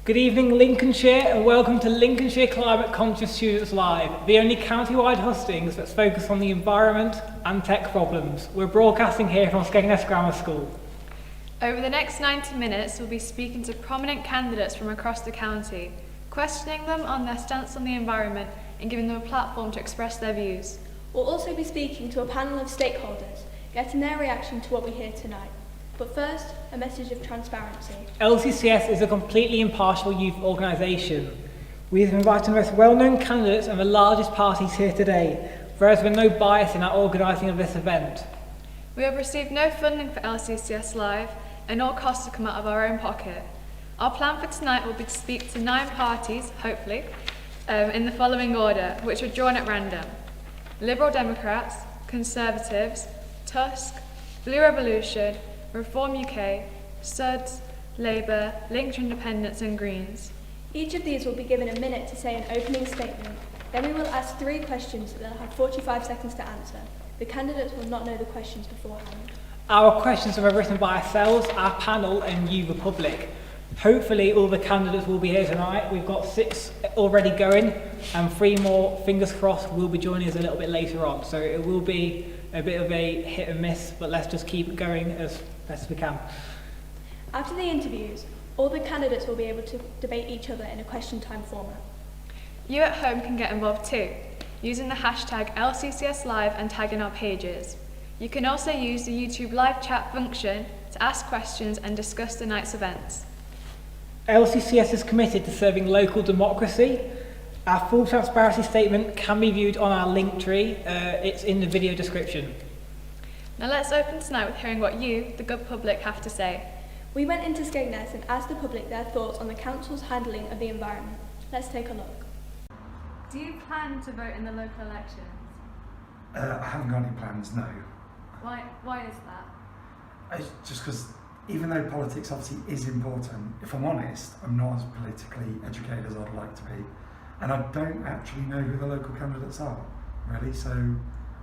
Good evening, Lincolnshire, and welcome to Lincolnshire Climate Conscious Students Live, the only county-wide hustings that's focused on the environment and tech problems. We're broadcasting here from Skegness Grammar School. Over the next 90 minutes, we'll be speaking to prominent candidates from across the county, questioning them on their stance on the environment and giving them a platform to express their views. We'll also be speaking to a panel of stakeholders, getting their reaction to what we hear tonight. But first, a message of transparency. LCCS is a completely impartial youth organisation. We have invited the most well-known candidates and the largest parties here today. There has been no bias in our organising of this event. We have received no funding for LCCS Live, and all costs have come out of our own pocket. Our plan for tonight will be to speak to 9 parties, hopefully, in the following order, which are drawn at random: Liberal Democrats, Conservatives, Tusk, Blue Revolution, Reform UK, Suds, Labour, Lincolnshire Independents and Greens. Each of these will be given a minute to say an opening statement. Then we will ask 3 questions that they'll have 45 seconds to answer. The candidates will not know the questions beforehand. Our questions are written by ourselves, our panel and you, the public. Hopefully all the candidates will be here tonight. We've got 6 already going and 3 more, fingers crossed, will be joining us a little bit later on. So it will be a bit of a hit and miss, but let's just keep it going as best we can. After the interviews, all the candidates will be able to debate each other in a question time format. You at home can get involved too, using the hashtag LCCS Live and tagging our pages. You can also use the YouTube live chat function to ask questions and discuss the night's events. LCCS is committed to serving local democracy. Our full transparency statement can be viewed on our link tree. It's in the video description. Now let's open tonight with hearing what you, the good public, have to say. We went into Skegness and asked the public their thoughts on the council's handling of the environment. Let's take a look. Do you plan to vote in the local elections? I haven't got any plans, no. Why is that? It's just because even though politics obviously is important, if I'm honest, I'm not as politically educated as I'd like to be. And I don't actually know who the local candidates are, really, so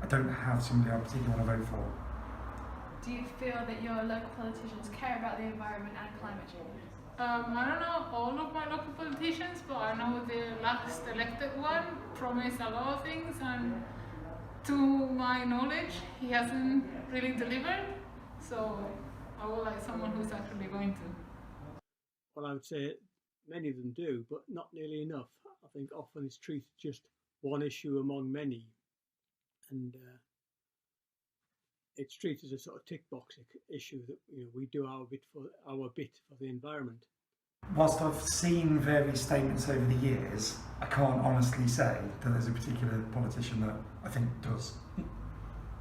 I don't have somebody I particularly want to vote for. Do you feel that your local politicians care about the environment and climate change? I don't know all of my local politicians, but I know the last elected one promised a lot of things, and to my knowledge, he hasn't really delivered. So I would like someone who's actually going to. Well, I would say many of them do, but not nearly enough. I think often it's treated just one issue among many, and it's treated as a sort of tick box issue that we do our bit for the environment. Whilst I've seen various statements over the years, I can't honestly say that there's a particular politician that I think does.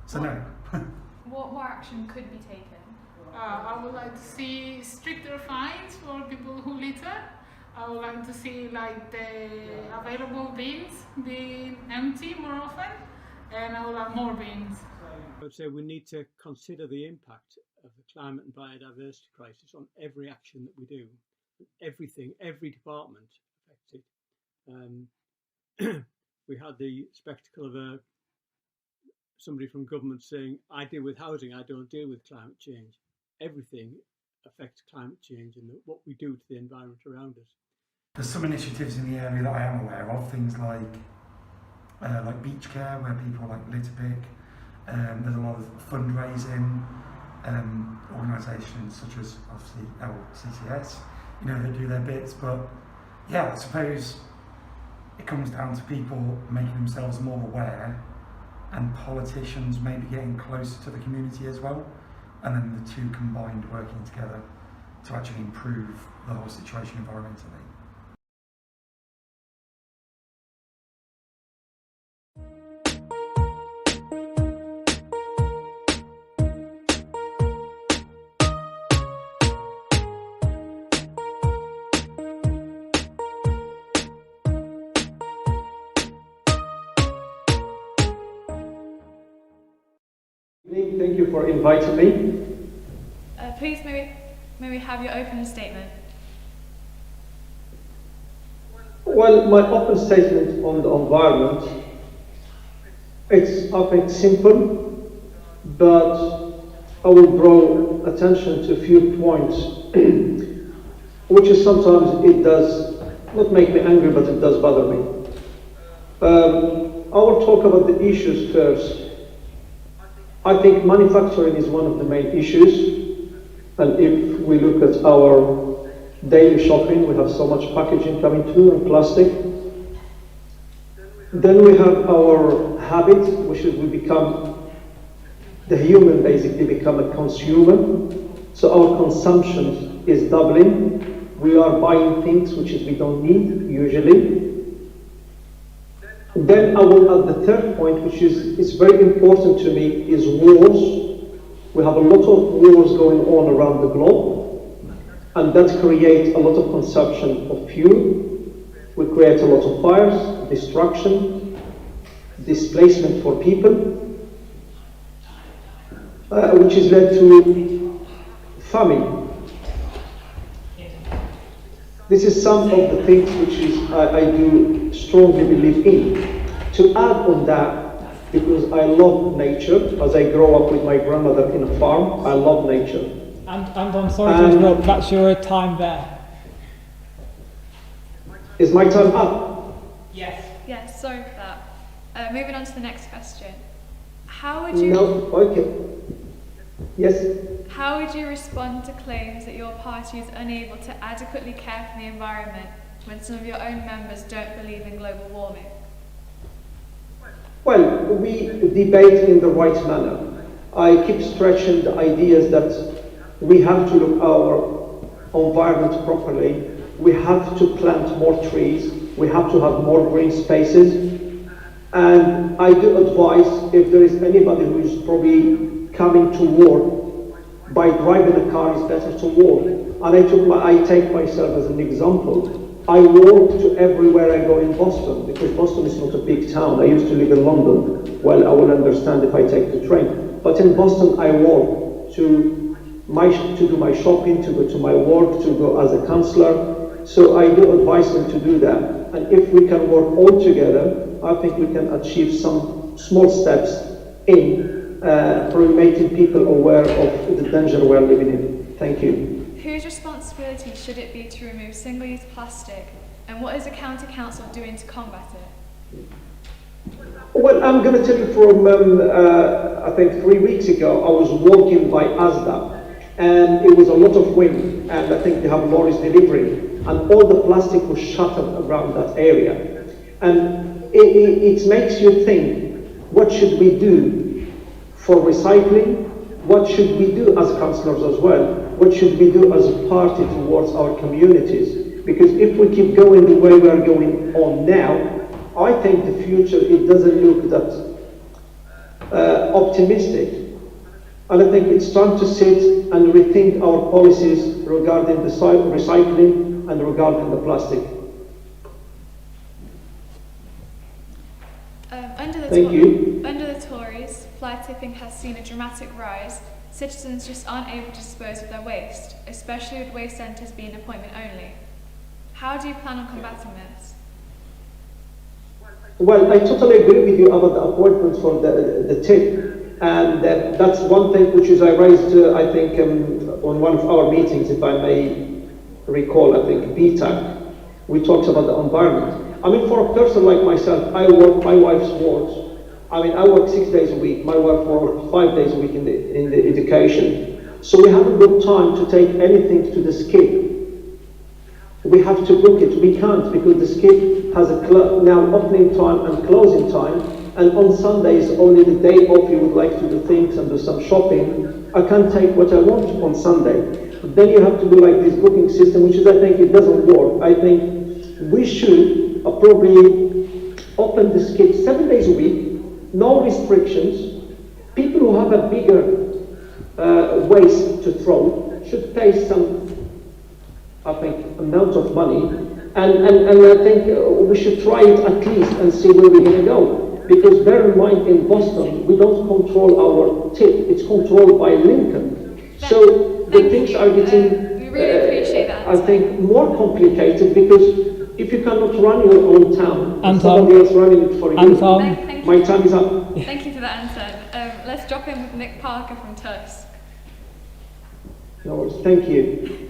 So no. What more action could be taken? I would like to see stricter fines for people who litter. I would like to see the available bins being empty more often, and I would like more bins. I would say we need to consider the impact of the climate and biodiversity crisis on every action that we do. Everything, every department affected. We had the spectacle of somebody from government saying, I deal with housing, I don't deal with climate change. Everything affects climate change and what we do to the environment around us. There's some initiatives in the area that I am aware of, things like beach care, where people litter pick. There's a lot of fundraising, organisations such as obviously LCCS, they do their bits, but yeah, I suppose it comes down to people making themselves more aware and politicians maybe getting closer to the community as well, and then the two combined working together to actually improve the whole situation environmentally. Thank you for inviting me. Please, may we have your opening statement? Well, my open statement on the environment, it's I think simple, but I will draw attention to a few points. which is sometimes it does not make me angry, but it does bother me. I will talk about the issues first. I think manufacturing is one of the main issues, and if we look at our daily shopping, we have so much packaging coming through and plastic. Then we have our habits, which is we become, the human basically become a consumer. So our consumption is doubling. We are buying things which is we don't need usually. Then I will add the third point, which is very important to me, is wars. We have a lot of wars going on around the globe, and that creates a lot of consumption of fuel. We create a lot of fires, destruction, displacement for people, which has led to famine. This is some of the things which I do strongly believe in. To add on that, because I love nature, as I grow up with my grandmother in a farm, I love nature. And I'm sorry to interrupt, that's your time there. Is my time up? Yes. Yes, sorry for that. Moving on to the next question. How would you... No, okay. Yes? How would you respond to claims that your party is unable to adequately care for the environment when some of your own members don't believe in global warming? Well, we debate in the right manner. I keep stretching the ideas that we have to look our environment properly. We have to plant more trees. We have to have more green spaces. And I do advise, if there is anybody who is probably coming to work, by driving a car is better to walk. And I take myself as an example. I walk to everywhere I go in Boston, because Boston is not a big town. I used to live in London. Well, I will understand if I take the train. But in Boston, I walk to do my shopping, to go to my work, to go as a counselor. So I do advise them to do that. And if we can work all together, I think we can achieve some small steps in making people aware of the danger we're living in. Thank you. Whose responsibility should it be to remove single-use plastic, and what is the County Council doing to combat it? Well, I'm going to tell you from, I think 3 weeks ago, I was walking by Asda, and it was a lot of wind, and I think they have lorries delivering, and all the plastic was shattered around that area. And it makes you think, what should we do for recycling? What should we do as councillors as well? What should we do as a party towards our communities? Because if we keep going the way we are going on now, I think the future, it doesn't look that optimistic. And I think it's time to sit and rethink our policies regarding the recycling and regarding the plastic. Under the Tories, fly tipping has seen a dramatic rise. Citizens just aren't able to dispose of their waste, especially with waste centres being appointment only. How do you plan on combating this? Well, I totally agree with you about the appointments for the tip, and that's one thing which is I raised, I think, on one of our meetings, if I may recall, I think, BTAC, we talked about the environment. I mean, for a person like myself, I work, my wife's works. I mean, I work 6 days a week. My wife works 5 days a week in the education. So we haven't got time to take anything to the skip. We have to book it. We can't, because the skip has a now opening time and closing time. And on Sundays, only the day off you would like to do things and do some shopping. I can't take what I want on Sunday. But then you have to do like this booking system, which is, I think, it doesn't work. I think we should probably open the skip 7 days a week. No restrictions. People who have a bigger waste to throw should pay some, I think, amount of money. And I think we should try it at least and see where we're going to go. Because bear in mind, in Boston, we don't control our tip. It's controlled by Lincoln. So the things are getting, we really appreciate that. I think, more complicated, because if you cannot run your own town, and somebody else running it for you. My time is up. Thank you for that answer. Let's drop in with Nick Parker from Tusk. No worries. Thank you.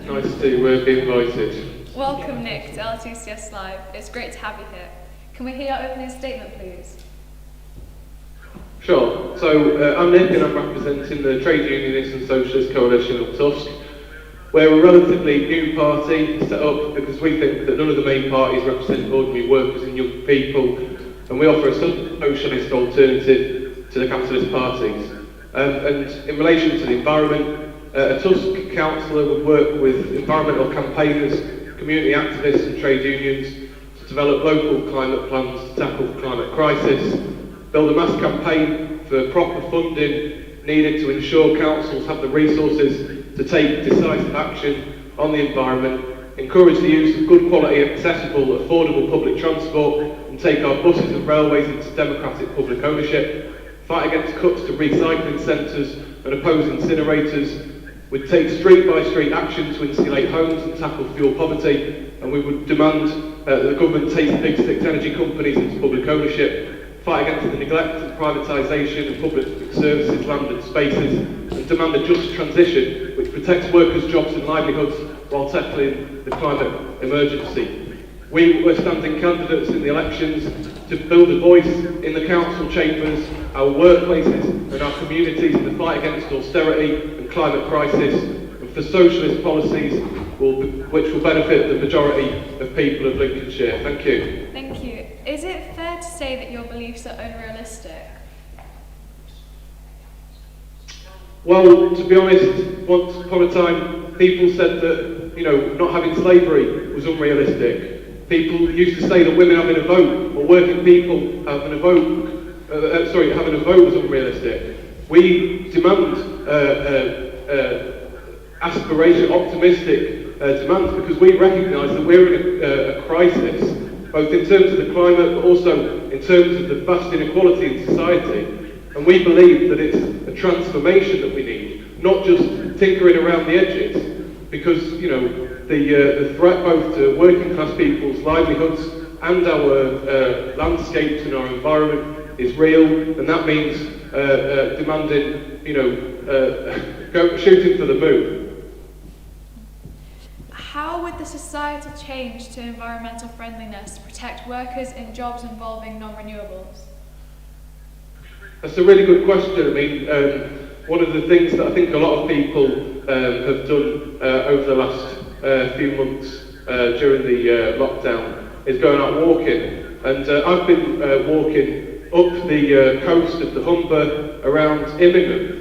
Nice to be invited. Welcome, Nick, to LCCS Live. It's great to have you here. Can we hear your opening statement, please? Sure. So I'm Nick and I'm representing the Trade Unionist and Socialist Coalition of Tusk. We're a relatively new party set up because we think that none of the main parties represent ordinary workers and young people, and we offer a socialist alternative to the capitalist parties. And in relation to the environment, a Tusk councillor would work with environmental campaigners, community activists and trade unions to develop local climate plans to tackle the climate crisis, build a mass campaign for proper funding needed to ensure councils have the resources to take decisive action on the environment, encourage the use of good quality, accessible, affordable public transport and take our buses and railways into democratic public ownership, fight against cuts to recycling centres and oppose incinerators. We'd take street-by-street action to insulate homes and tackle fuel poverty, and we would demand that the government take the big six energy companies into public ownership, fight against the neglect and privatisation of public services, land and spaces, and demand a just transition which protects workers' jobs and livelihoods while tackling the climate emergency. We were standing candidates in the elections to build a voice in the council chambers, our workplaces and our communities in the fight against austerity and climate crisis, and for socialist policies which will benefit the majority of people of Lincolnshire. Thank you. Thank you. Is it fair to say that your beliefs are unrealistic? Well, to be honest, once upon a time, people said that, not having slavery was unrealistic. People used to say that women having a vote, or working people having a vote, having a vote was unrealistic. We demand aspiration, optimistic demands, because we recognise that we're in a crisis, both in terms of the climate, but also in terms of the vast inequality in society. And we believe that it's a transformation that we need, not just tinkering around the edges, because the threat both to working class people's livelihoods and our landscapes and our environment is real, and that means demanding, shooting for the moon. How would the societal change to environmental friendliness protect workers in jobs involving non-renewables? That's a really good question. I mean, one of the things that I think a lot of people have done over the last few months during the lockdown is going out walking. And I've been walking up the coast of the Humber around Immingham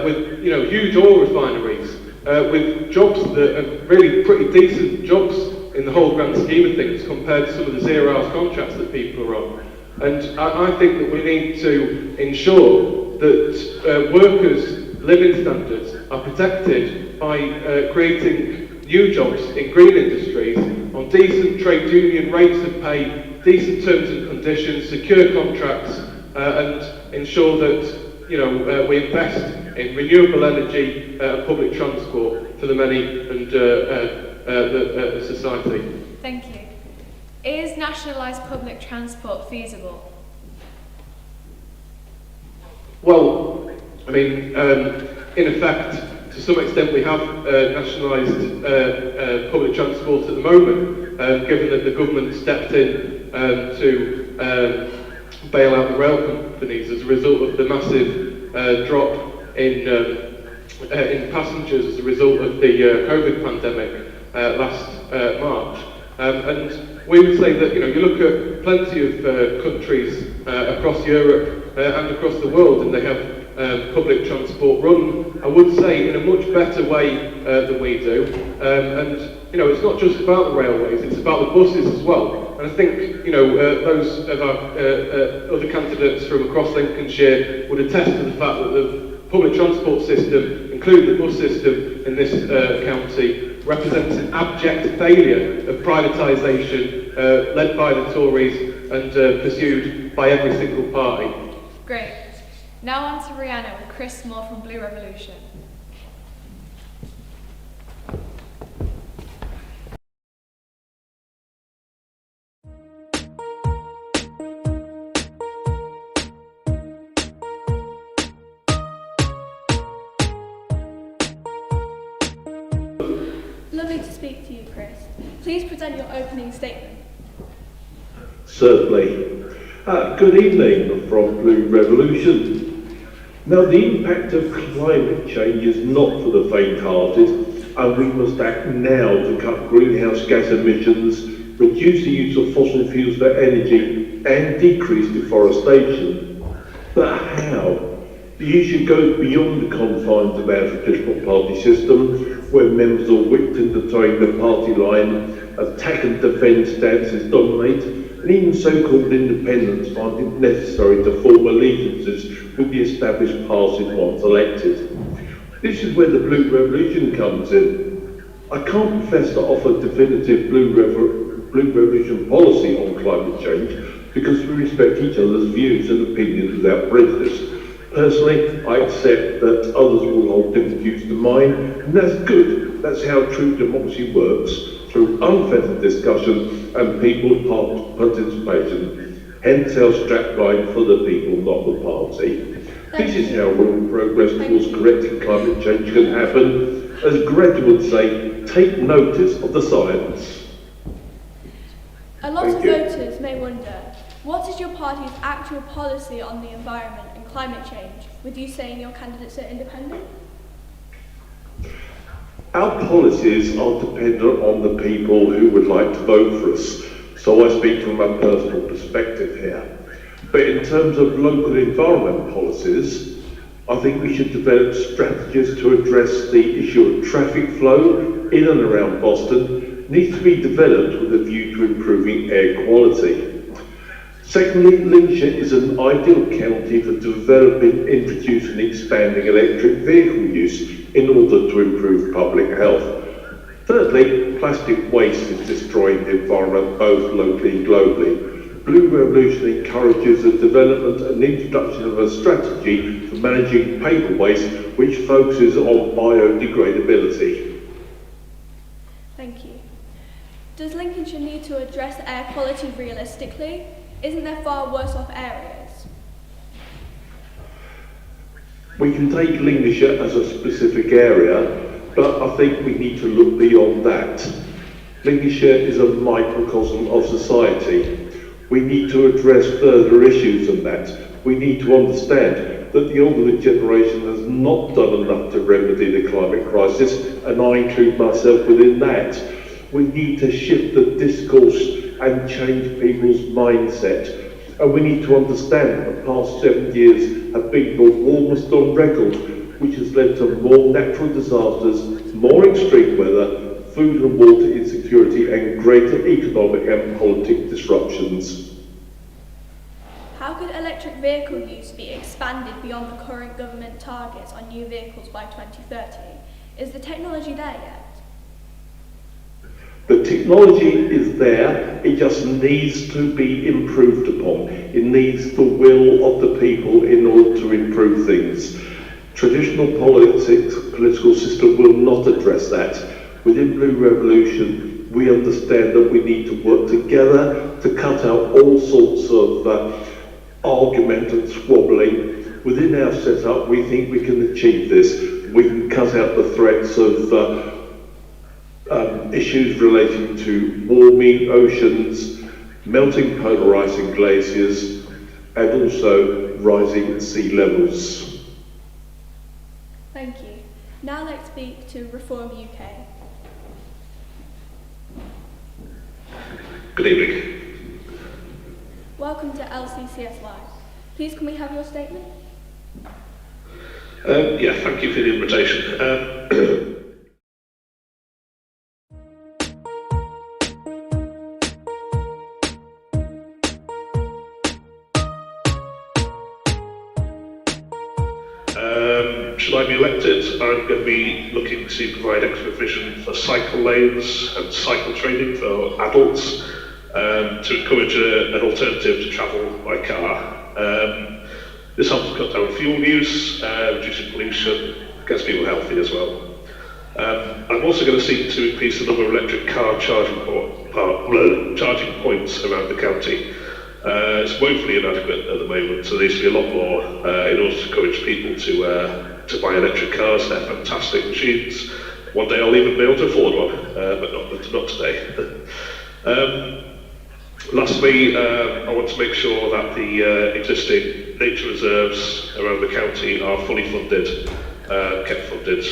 with huge oil refineries, with jobs that are really pretty decent jobs in the whole grand scheme of things compared to some of the zero-hours contracts that people are on. And I think that we need to ensure that workers' living standards are protected by creating new jobs in green industries on decent trade union rates of pay, decent terms and conditions, secure contracts, and ensure that we invest in renewable energy and public transport for the many and the society. Thank you. Is nationalised public transport feasible? Well, I mean, in effect, to some extent we have nationalised public transport at the moment, given that the government stepped in to bail out the rail companies as a result of the massive drop in passengers as a result of the COVID pandemic last March. And we would say that, you look at plenty of countries across Europe and across the world, and they have public transport run, I would say, in a much better way than we do. And, it's not just about the railways, it's about the buses as well. And I think, those of our other candidates from across Lincolnshire would attest to the fact that the public transport system, including the bus system in this county, represents an abject failure of privatisation led by the Tories and pursued by every single party. Great. Now on to Rihanna with Chris Moore from Blue Revolution. Lovely to speak to you, Chris. Please present your opening statement. Certainly. Good evening from Blue Revolution. Now, the impact of climate change is not for the faint-hearted, and we must act now to cut greenhouse gas emissions, reduce the use of fossil fuels for energy, and decrease deforestation. But how? The issue goes beyond the confines of our traditional party system, where members or victims of towing the party line, attack and defend stances dominate, and even so-called independents find it necessary to form allegiances with the established parties once elected. This is where the Blue Revolution comes in. I can't profess to offer definitive Blue Revolution policy on climate change because we respect each other's views and opinions without prejudice. Personally, I accept that others will hold different views to mine, and that's good. That's how true democracy works, through unfettered discussion and people's participation. Hence our strapline for the people, not the party. This is how real progress towards correcting climate change can happen. As Greta would say, take notice of the science. A lot of voters may wonder, what is your party's actual policy on the environment and climate change, with you saying your candidates are independent? Our policies are dependent on the people who would like to vote for us, so I speak from a personal perspective here. But in terms of local environment policies, I think we should develop strategies to address the issue of traffic flow in and around Boston. Needs to be developed with a view to improving air quality. Secondly, Lincolnshire is an ideal county for developing, introducing and expanding electric vehicle use in order to improve public health. Thirdly, plastic waste is destroying the environment both locally and globally. Blue Revolution encourages the development and introduction of a strategy for managing paper waste which focuses on biodegradability. Thank you. Does Lincolnshire need to address air quality realistically? Isn't there far worse off areas? We can take Lincolnshire as a specific area, but I think we need to look beyond that. Lincolnshire is a microcosm of society. We need to address further issues than that. We need to understand that the older generation has not done enough to remedy the climate crisis, and I include myself within that. We need to shift the discourse and change people's mindset. And we need to understand that the past 7 years have been the warmest on record, which has led to more natural disasters, more extreme weather, food and water insecurity, and greater economic and political disruptions. How could electric vehicle use be expanded beyond the current government targets on new vehicles by 2030? Is the technology there yet? The technology is there, it just needs to be improved upon. It needs the will of the people in order to improve things. Traditional political system will not address that. Within Blue Revolution, we understand that we need to work together to cut out all sorts of argument and squabbling. Within our setup, we think we can achieve this. We can cut out the threats of issues relating to warming oceans, melting polar ice and glaciers, and also rising sea levels. Thank you. Now let's speak to Reform UK. Good evening. Welcome to LCCS Live. Please can we have your statement? Yeah, thank you for the invitation. Should I be elected, I'm going to be looking to provide extra provision for cycle lanes and cycle training for adults to encourage an alternative to travel by car. This helps cut down fuel use, reducing pollution, gets people healthy as well. I'm also going to seek to increase the number of electric car charging points around the county. It's woefully inadequate at the moment, so there needs to be a lot more in order to encourage people to buy electric cars. They're fantastic machines, one day I'll even be able to afford one, but not today. Lastly, I want to make sure that the existing nature reserves around the county are fully funded, kept funded,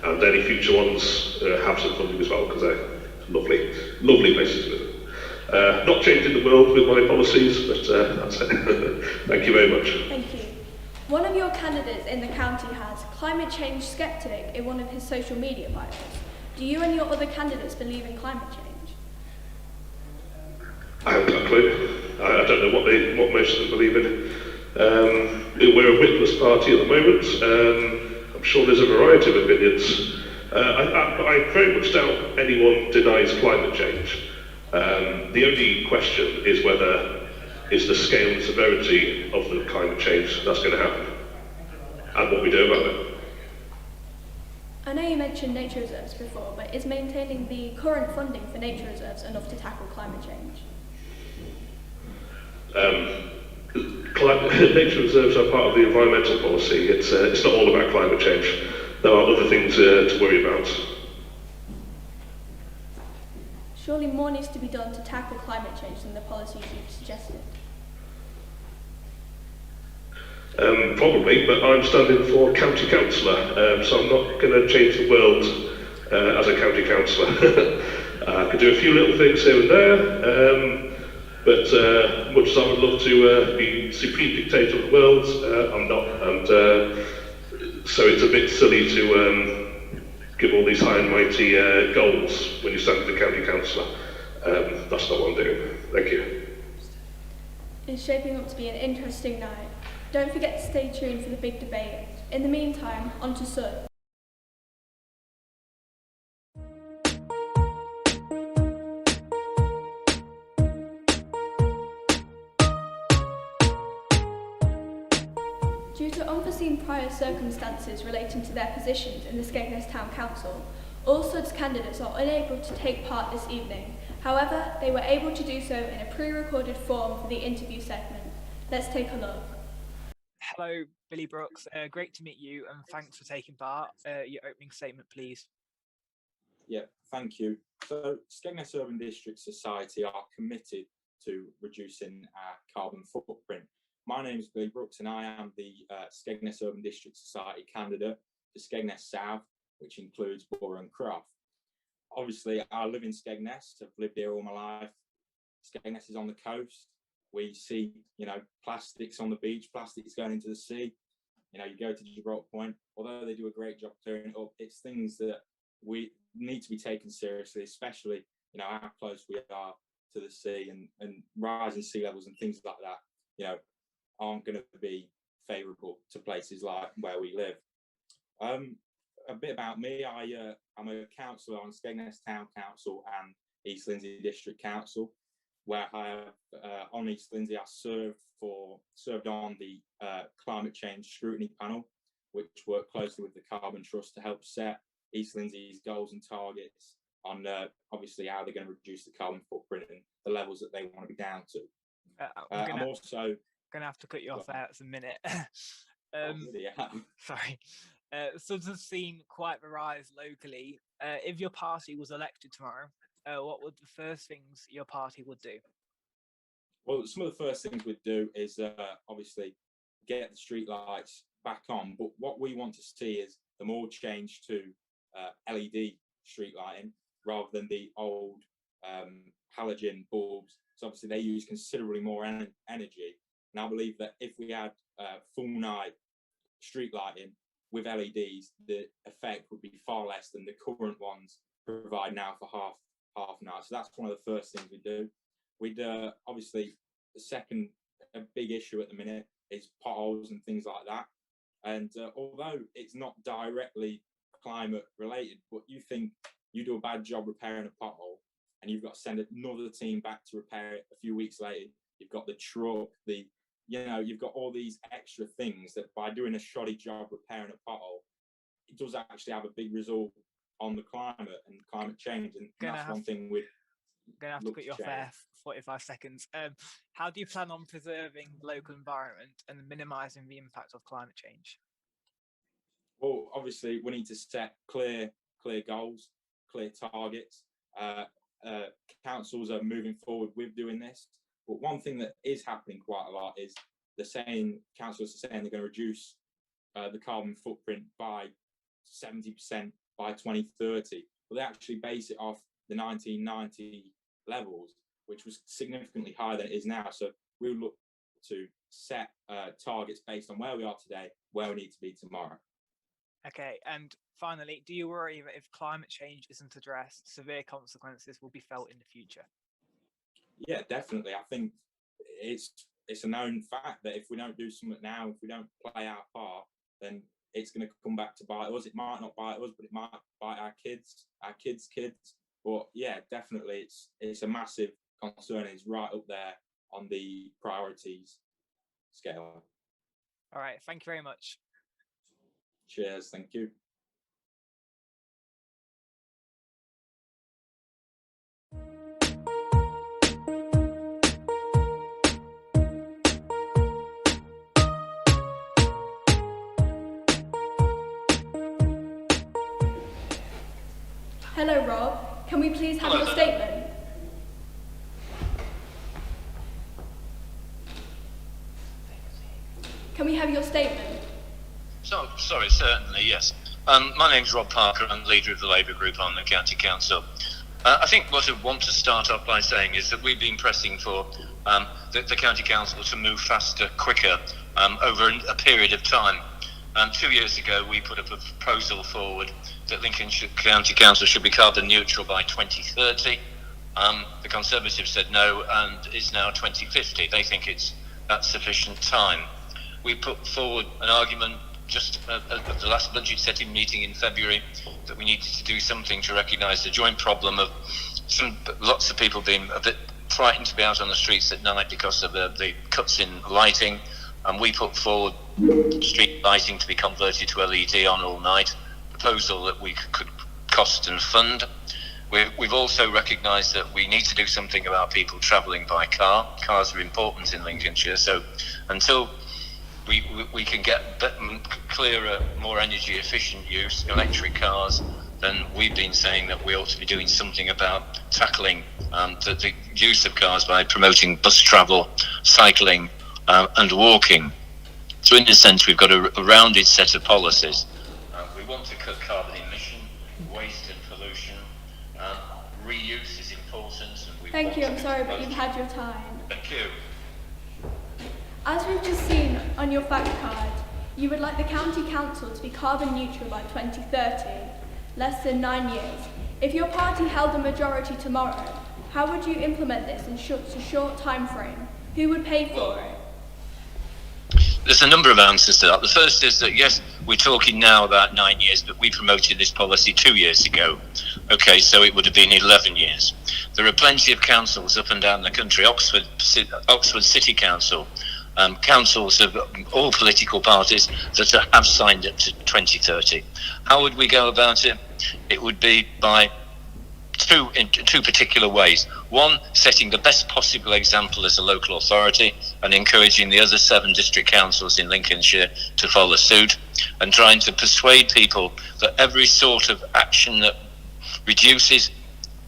and any future ones have some funding as well, because they're lovely, lovely places to live. Not changing the world with my policies, but that's it. Thank you very much. Thank you. One of your candidates in the county has climate change skeptic in one of his social media bios. Do you and your other candidates believe in climate change? I haven't got a clue. I don't know what most of them believe in. We're a witless party at the moment. I'm sure there's a variety of opinions. I very much doubt anyone denies climate change. The only question is whether it's the scale and severity of the climate change that's going to happen, and what we do about it. I know you mentioned nature reserves before, but is maintaining the current funding for nature reserves enough to tackle climate change? Nature reserves are part of the environmental policy. It's not all about climate change. There are other things to worry about. Surely more needs to be done to tackle climate change than the policies you've suggested. Probably, but I'm standing for county councillor, so I'm not going to change the world as a county councillor. I could do a few little things here and there, but much as I would love to be supreme dictator of the world, I'm not, and so it's a bit silly to give all these high and mighty goals when you stand for the county councillor. That's not what I'm doing. Thank you. It's shaping up to be an interesting night. Don't forget to stay tuned for the big debate. In the meantime, on to Sun. Due to unforeseen prior circumstances relating to their positions in the Skegness Town Council, all SUDS candidates are unable to take part this evening. However, they were able to do so in a pre-recorded form for the interview segment. Let's take a look. Hello, Billy Brooks. Great to meet you, and thanks for taking part. Your opening statement, please. Yeah, thank you. So, Skegness Urban District Society are committed to reducing our carbon footprint. My name is Billy Brooks, and I am the Skegness Urban District Society candidate for Skegness South, which includes Borough and Craft. Obviously, I live in Skegness. I've lived here all my life. Skegness is on the coast. We see, plastics on the beach, plastics going into the sea. You go to Gibraltar Point, although they do a great job clearing it up, it's things that we need to be taken seriously, especially, how close we are to the sea, and rising sea levels and things like that, aren't going to be favourable to places like where we live. A bit about me, I'm a councillor on Skegness Town Council and East Lindsey District Council, where I have on East Lindsey, I served on the climate change scrutiny panel, which worked closely with the Carbon Trust to help set East Lindsey's goals and targets on obviously how they're going to reduce the carbon footprint and the levels that they want to be down to. I'm also going to have to cut you off there for a minute. Sorry. SUDS has seen quite the rise locally. If your party was elected tomorrow, what would the first things your party would do? Well, some of the first things we'd do is obviously get the street lights back on. But what we want to see is the more change to LED street lighting rather than the old halogen bulbs. So obviously they use considerably more energy. And I believe that if we had full night street lighting with LEDs, the effect would be far less than the current ones provide now for half night. So that's one of the first things we do. We'd obviously, the second big issue at the minute is potholes and things like that. And although it's not directly climate related, but you think you do a bad job repairing a pothole and you've got to send another team back to repair it a few weeks later, you've got the truck, you've got all these extra things that by doing a shoddy job repairing a pothole, it does actually have a big result on the climate and climate change. And that's one thing we'd going to have to cut you off there for 45 seconds. How do you plan on preserving the local environment and minimising the impact of climate change? Well, obviously, we need to set clear goals, clear targets. Councils are moving forward with doing this. But one thing that is happening quite a lot is councils are saying they're going to reduce the carbon footprint by 70% by 2030. But they actually base it off the 1990 levels, which was significantly higher than it is now. So we would look to set targets based on where we are today, where we need to be tomorrow. Okay, and finally, do you worry that if climate change isn't addressed, severe consequences will be felt in the future? Yeah, definitely. I think it's a known fact that if we don't do something now, if we don't play our part, then it's going to come back to bite us. It might not bite us, but it might bite our kids' kids. But yeah, definitely, it's a massive concern. It's right up there on the priorities scale. All right, thank you very much. Cheers, thank you. Hello, Rob. Can we please have your statement? Can we have your statement? Sorry, certainly, yes. My name's Rob Parker. I'm leader of the Labour group on the County Council. I think what I want to start off by saying is that we've been pressing for the County Council to move faster, quicker, over a period of time. 2 years ago, we put up a proposal forward that Lincolnshire County Council should be carbon neutral by 2030. The Conservatives said no, and it's now 2050. They think that's sufficient time. We put forward an argument just at the last budget setting meeting in February that we needed to do something to recognise the joint problem of lots of people being a bit frightened to be out on the streets at night because of the cuts in lighting, and we put forward street lighting to be converted to LED on all night, a proposal that we could cost and fund. We've also recognised that we need to do something about people travelling by car. Cars are important in Lincolnshire, so until we can get clearer, more energy efficient use, electric cars, then we've been saying that we ought to be doing something about tackling the use of cars by promoting bus travel, cycling and walking. So in a sense, we've got a rounded set of policies. We want to cut carbon emission, waste and pollution. Reuse is important. And Thank you, I'm sorry, but you've had your time. Thank you. As we've just seen on your fact card, you would like the County Council to be carbon neutral by 2030, less than 9 years. If your party held a majority tomorrow, how would you implement this in such a short time frame? Who would pay for it? There's a number of answers to that. The first is that, yes, we're talking now about 9 years, but we promoted this policy 2 years ago. Okay, so it would have been 11 years. There are plenty of councils up and down the country, Oxford City Council, councils of all political parties that have signed up to 2030. How would we go about it? It would be by two particular ways. One, setting the best possible example as a local authority and encouraging the other 7 district councils in Lincolnshire to follow suit, and trying to persuade people that every sort of action that reduces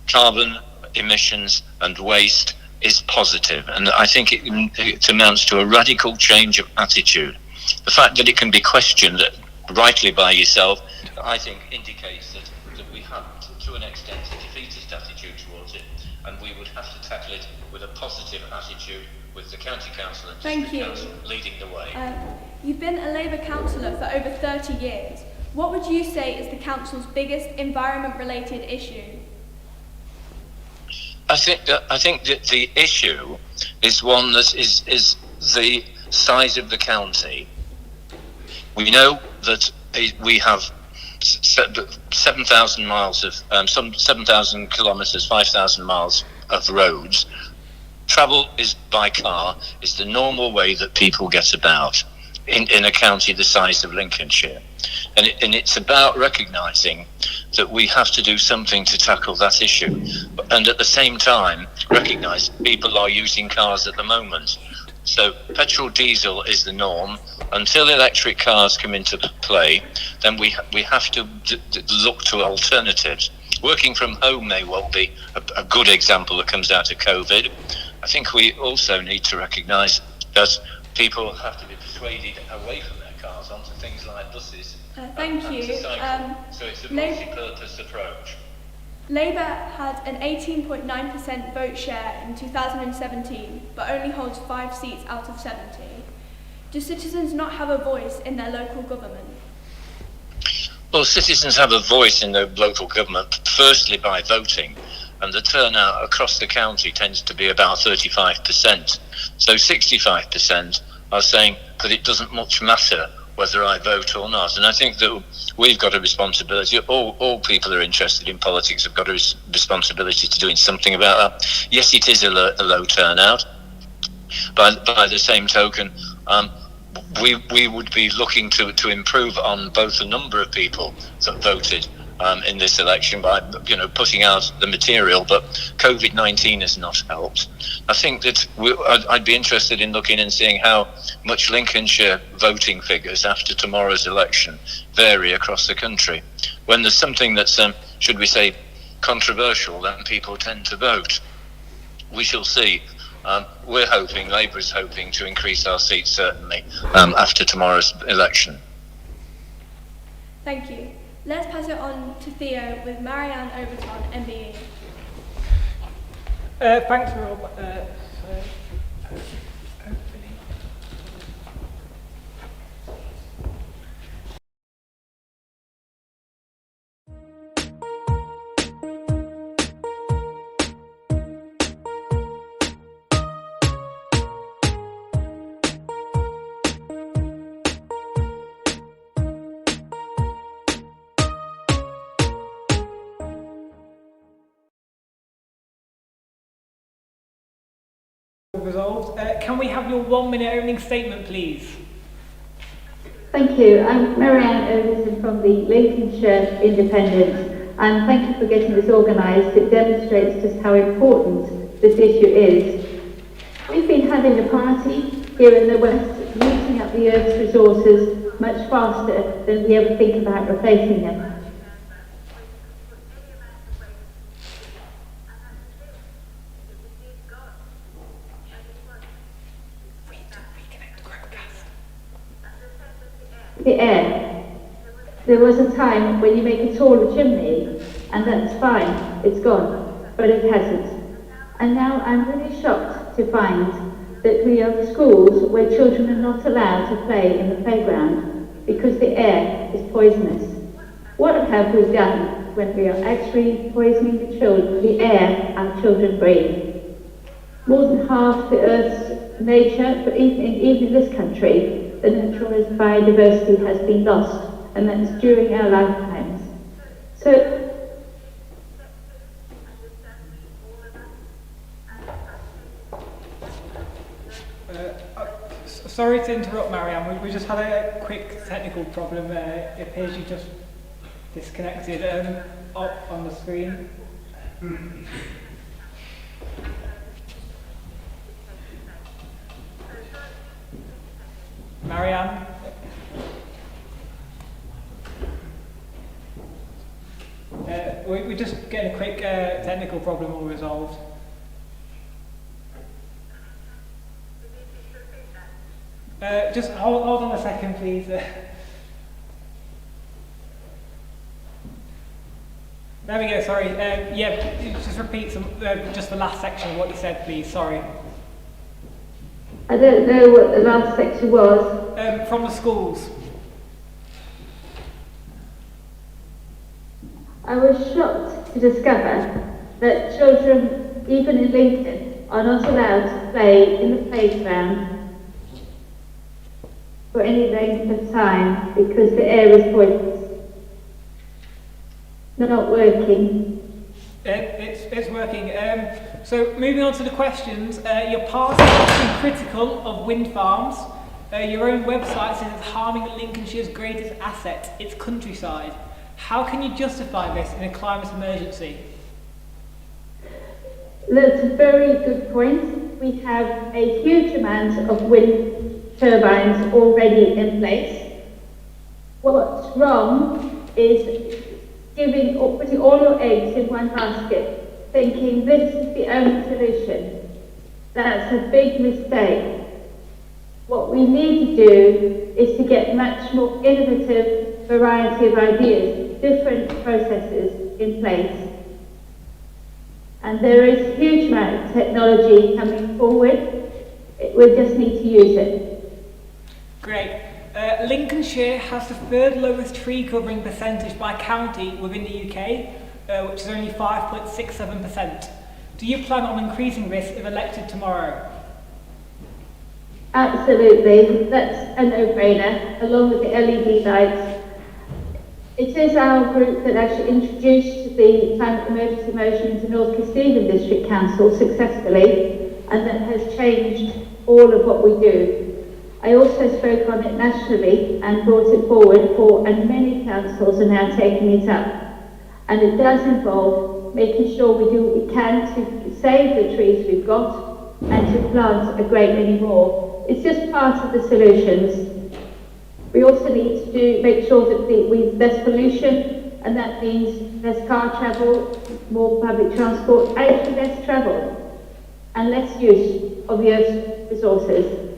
carbon emissions and waste is positive. And I think it amounts to a radical change of attitude. The fact that it can be questioned rightly by yourself, I think, indicates that we have, to an extent, a defeatist attitude towards it, and we would have to tackle it with a positive attitude, with the County Council and District Council leading the way. You've been a Labour councillor for over 30 years. What would you say is the council's biggest environment-related issue? I think that the issue is one that is the size of the county. We know that we have 7,000 miles of 7,000 kilometres, 5,000 miles of roads. Travel is by car is the normal way that people get about in a county the size of Lincolnshire, and it's about recognising that we have to do something to tackle that issue, and at the same time recognise people are using cars at the moment. So petrol diesel is the norm. Until electric cars come into play, then we have to look to alternatives. Working from home may well be a good example that comes out of COVID. I think we also need to recognise that people have to be persuaded away from their cars onto things like buses. Thank you. So it's a multi-purpose approach. Labour had an 18.9% vote share in 2017, but only holds 5 seats out of 70. Do citizens not have a voice in their local government? Well, citizens have a voice in their local government, firstly by voting, and the turnout across the county tends to be about 35%. So 65% are saying that it doesn't much matter whether I vote or not. And I think that we've got a responsibility, all people who are interested in politics have got a responsibility to doing something about that. Yes, it is a low turnout. By the same token, we would be looking to improve on both the number of people that voted in this election by putting out the material, but COVID-19 has not helped. I think that I'd be interested in looking and seeing how much Lincolnshire voting figures after tomorrow's election vary across the country. When there's something that's, should we say, controversial, then people tend to vote. We shall see. We're hoping, Labour is hoping to increase our seats certainly after tomorrow's election. Thank you. Let's pass it on to Theo with Marianne Overton, MBE. Thanks, Rob. Resolved. Can we have your 1 minute opening statement, please? Thank you. I'm Marianne Overton from the Lincolnshire Independent, and thank you for getting this organised. It demonstrates just how important this issue is. We've been having a party here in the West, using up the Earth's resources much faster than we ever think about replacing them. The air. There was a time when you make a taller chimney, and that's fine, it's gone, but it hasn't. And now I'm really shocked to find that we have schools where children are not allowed to play in the playground because the air is poisonous. What have we done when we are actually poisoning the air our children breathe? More than half the Earth's nature, but even in this country, the natural biodiversity has been lost, and that is during our lifetimes. So, Sorry to interrupt, Marianne. We just had a quick technical problem. It appears you just disconnected up on the screen. Marianne? We're just getting a quick technical problem all resolved. Just hold on a second, please. There we go, sorry. Yeah, just repeat just the last section of what you said, please. Sorry. I don't know what the last section was. From the schools. I was shocked to discover that children, even in Lincoln, are not allowed to play in the playground for any length of time because the air is poisonous. Not working. It's working. So moving on to the questions, your party has been critical of wind farms. Your own website says it's harming Lincolnshire's greatest asset, its countryside. How can you justify this in a climate emergency? That's a very good point. we have a huge amount of wind turbines already in place. What's wrong is putting all your eggs in one basket, thinking this is the only solution. That's a big mistake. What we need to do is to get much more innovative variety of ideas, different processes in place. And there is a huge amount of technology coming forward. We just need to use it. Great. Lincolnshire has the third lowest tree covering percentage by county within the UK, which is only 5.67%. Do you plan on increasing this if elected tomorrow? Absolutely, that's a no-brainer, along with the LED lights. It is our group that actually introduced the climate emergency motion into North Kesteven District Council successfully, and that has changed all of what we do. I also spoke on it nationally and brought it forward and many councils are now taking it up. And it does involve making sure we do what we can to save the trees we've got and to plant a great many more. It's just part of the solutions. We also need to make sure that we've less pollution, and that means less car travel, more public transport, actually less travel, and less use of the Earth's resources.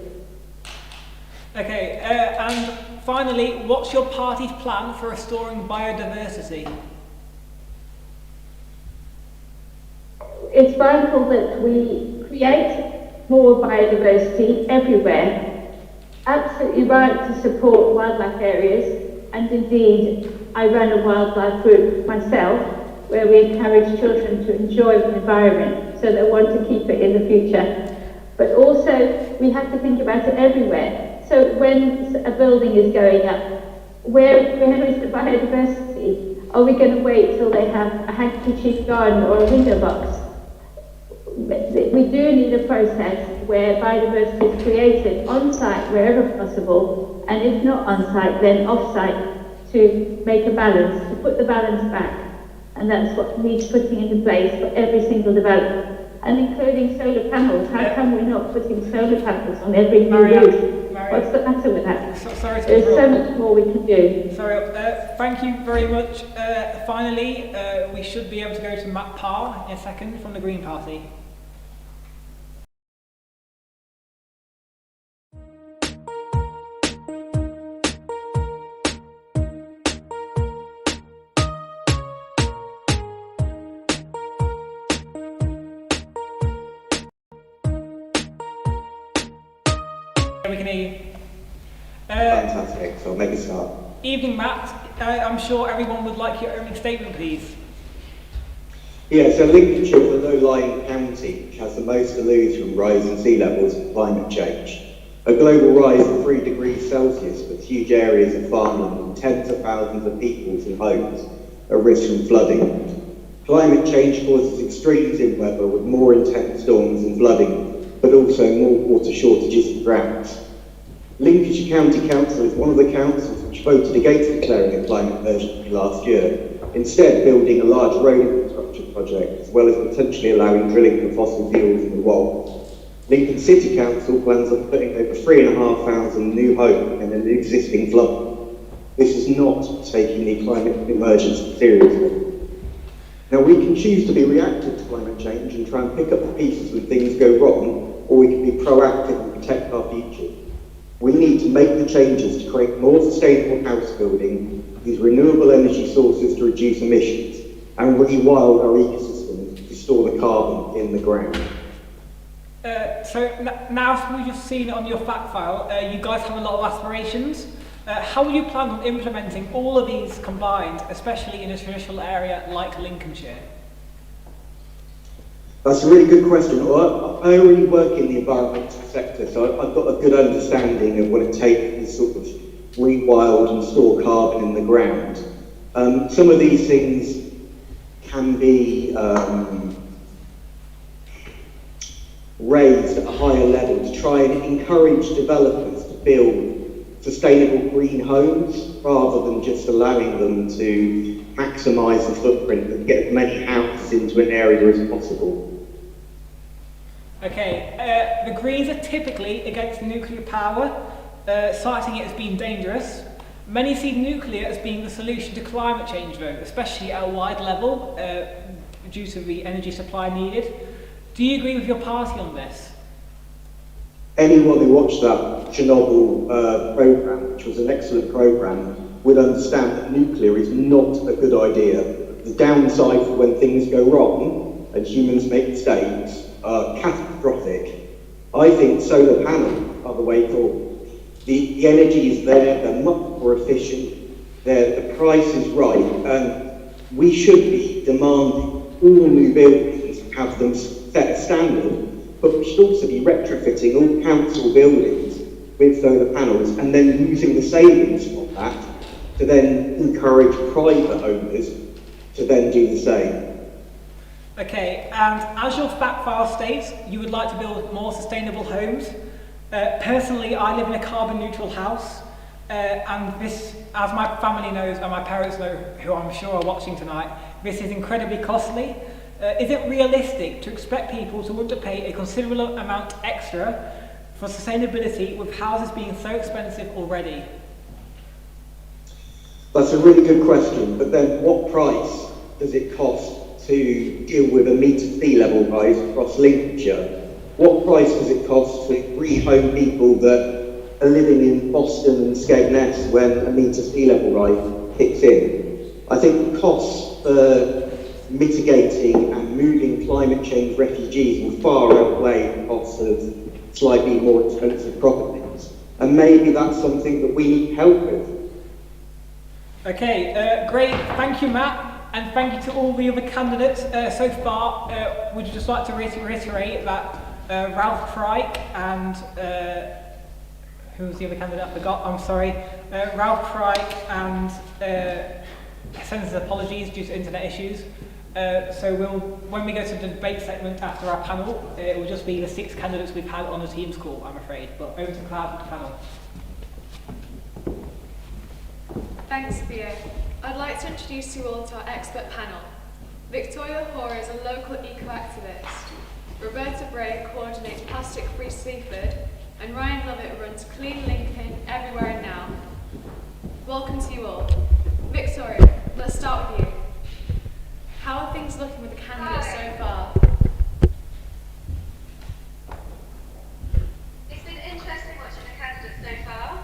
Okay, and finally, what's your party's plan for restoring biodiversity? It's vital that we create more biodiversity everywhere. Absolutely right to support wildlife areas, and indeed I run a wildlife group myself where we encourage children to enjoy the environment so they want to keep it in the future. But also we have to think about it everywhere. So when a building is going up, where is the biodiversity? Are we going to wait till they have a handkerchief garden or a window box? We do need a process where biodiversity is created on-site wherever possible, and if not on-site, then off-site, to make a balance, to put the balance back. And that's what needs putting into place for every single development, and including solar panels. How come we're not putting solar panels on every new roof? What's the matter with that? There's so much more we can do. Sorry, thank you very much. Finally, we should be able to go to Matt Parr in a second from the Green Party. We can hear you. Fantastic, so maybe start. Evening, Matt. I'm sure everyone would like your opening statement, please. Yeah, so Lincolnshire is a low-lying county which has the most to lose from rising sea levels and climate change. A global rise of 3 degrees Celsius puts huge areas of farmland and tens of thousands of peoples and homes at risk from flooding. Climate change causes extremes in weather with more intense storms and flooding, but also more water shortages and droughts. Lincolnshire County Council is one of the councils which voted against declaring a climate emergency last year, instead building a large road infrastructure project, as well as potentially allowing drilling for fossil fuels in the Wold. Lincoln City Council plans on putting over 3,500 new homes in an existing flood. This is not taking the climate emergency seriously. Now, we can choose to be reactive to climate change and try and pick up the pieces when things go wrong, or we can be proactive and protect our future. We need to make the changes to create more sustainable house building, use renewable energy sources to reduce emissions, and rewild our ecosystems to store the carbon in the ground. So now we've just seen it on your fact file, you guys have a lot of aspirations. How will you plan on implementing all of these combined, especially in a traditional area like Lincolnshire? That's a really good question. Well, I already work in the environmental sector, so I've got a good understanding of what it takes to sort of rewild and store carbon in the ground. Some of these things can be raised at a higher level to try and encourage developers to build sustainable green homes rather than just allowing them to maximise the footprint and get as many houses into an area as possible. Okay, the Greens are typically against nuclear power, citing it as being dangerous. Many see nuclear as being the solution to climate change, though, especially at a wide level, due to the energy supply needed. Do you agree with your party on this? Anyone who watched that Chernobyl programme, which was an excellent programme, would understand that nuclear is not a good idea. The downside for when things go wrong and humans make mistakes are catastrophic. I think solar panels are the way forward. The energy is there, they're much more efficient, the price is right, and we should be demanding all new buildings have them set a standard, but we should also be retrofitting all council buildings with solar panels and then using the savings from that to then encourage private owners to then do the same. Okay, and as your fact file states, you would like to build more sustainable homes. Personally, I live in a carbon neutral house, and this, as my family knows and my parents know, who I'm sure are watching tonight, this is incredibly costly. Is it realistic to expect people to want to pay a considerable amount extra for sustainability with houses being so expensive already? That's a really good question, but then what price does it cost to deal with a metre sea level rise across Lincolnshire? What price does it cost to rehome people that are living in Boston and Skegness when a metre sea level rise kicks in? I think the costs for mitigating and moving climate change refugees will far outweigh the costs of slightly more expensive properties. And maybe that's something that we need help with. Okay, great. Thank you, Matt. And thank you to all the other candidates so far. Would you just like to reiterate that Ralph Pryke and who was the other candidate I forgot? I'm sorry. Ralph Pryke and sends his apologies due to internet issues. So when we go to the debate segment after our panel, it will just be the 6 candidates we've had on the Teams call, I'm afraid. But over to Claire with the panel. Thanks, Theo. I'd like to introduce you all to our expert panel. Victoria Hoare is a local eco-activist. Roberta Bray coordinates Plastic-Free Sleaford, and Ryan Lovett runs Clean Lincoln Everywhere and Now. Welcome to you all. Victoria, let's start with you. How are things looking with the candidates so far? It's been interesting watching the candidates so far.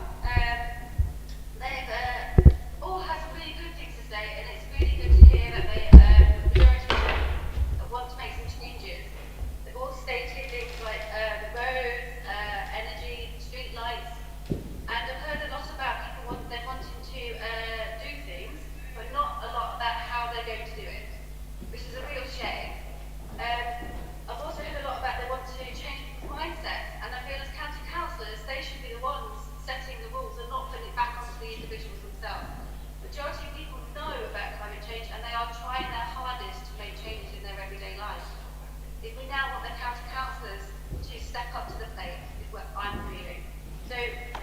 They've all had some really good things to say, and it's really good to hear that the majority of them want to make some changes. They've all stated things like the roads, energy, street lights, and I've heard a lot about people wanting to do things, but not a lot about how they're going to do it, which is a real shame. I've also heard a lot about they want to change people's mindsets, and I feel as county councillors, they should be the ones setting the rules and not putting it back onto the individuals themselves. The majority of people know about climate change, and they are trying their hardest to make changes in their everyday life. If we now want the county councillors to step up to the plate, is what I'm feeling. So,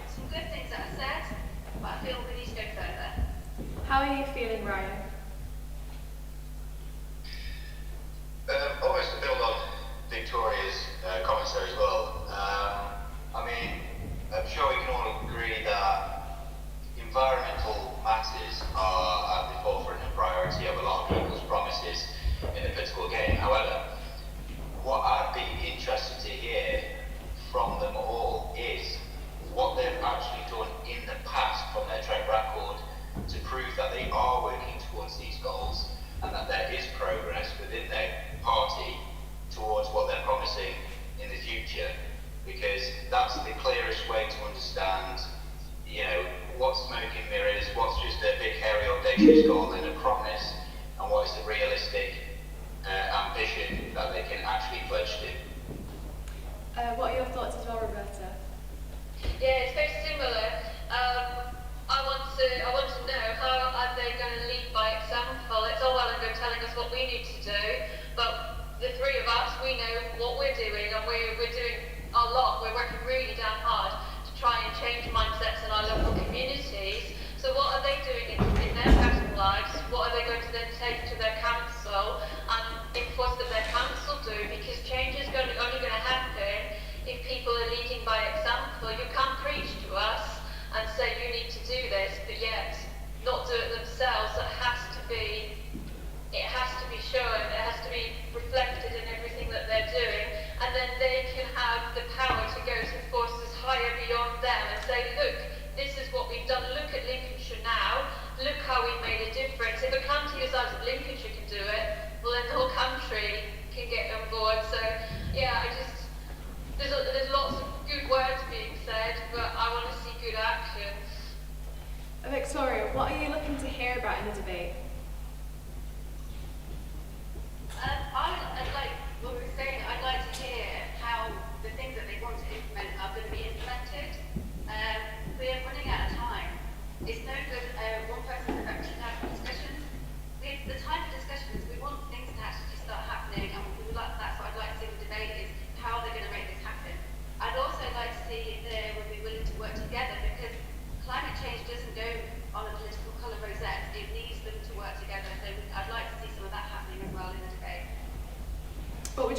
some good things that are said, but I feel we need to go further. How are you feeling, Ryan? Almost to build on Victoria's comments there as well. I mean, I'm sure we can all agree that environmental matters are at the forefront and priority of a lot of people's promises in the political game. However, what I'd be interested to hear from them all is what they've actually done in the past from their track record to prove that they are working towards these goals and that there is progress within their party towards what they're promising in the future, because that's the clearest way to understand, you know, what's smoke and mirrors, what's just a big hairy audacious goal and a promise, and what is the realistic ambition that they can actually pledge to. What are your thoughts as well, Roberta? Yeah, it's very similar. I want to know how are they going to lead by example. It's all well and good telling us what we need to do, but the three of us, we know what we're doing, and we're doing a lot. We're working really damn hard to try and change mindsets in our local communities. So what are they doing in their personal lives? What are they going to then take to their council and enforce that their council do? Because change is only going to happen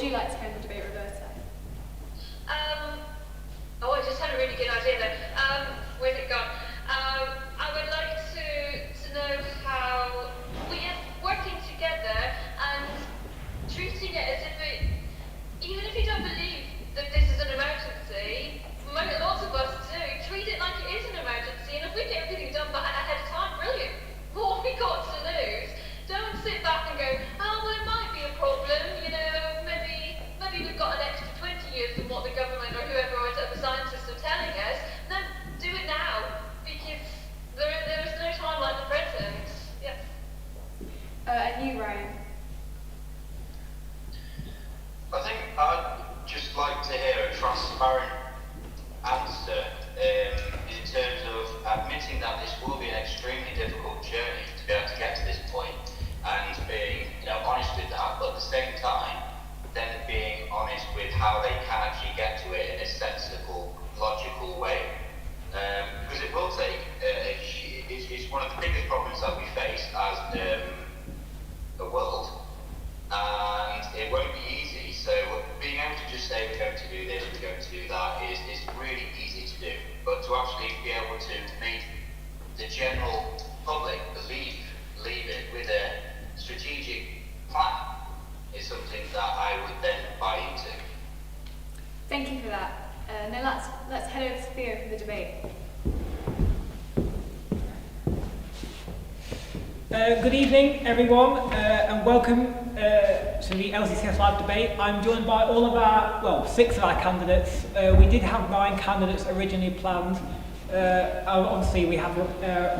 would you like to end the debate, Roberta? Oh, I just had a really good idea there. Where's it gone? I would like to know how we are working together and treating it as if even if you don't believe that this is an emergency, lots of us do, treat it like it is an emergency, and if we get everything done ahead of time, brilliant. What have we got to lose? Don't sit back and go, oh, well, it might be a problem, maybe we've got an extra 20 years than what the government or whoever or the scientists are telling us. No, do it now, because there is no time like the present. Yes. And you, Ryan? I think I'd just like to hear a transparent answer in terms of admitting that this will be an extremely difficult journey to be able to get to this point, and being honest with that, but at the same time then being honest with how they can actually get to it in a sensible, logical way. Because it will take, it's one of the biggest problems that we face as a world, and it won't be easy. So being able to just say we're going to do this, we're going to do that is really easy to do, but to actually be able to make the general public believe it with a strategic plan is something that I would then buy into. Thank you for that. Now let's head over to Theo for the debate. Good evening, everyone, and welcome to the LCCS live debate. I'm joined by all of our, 6 of our candidates. We did have 9 candidates originally planned. Obviously, we have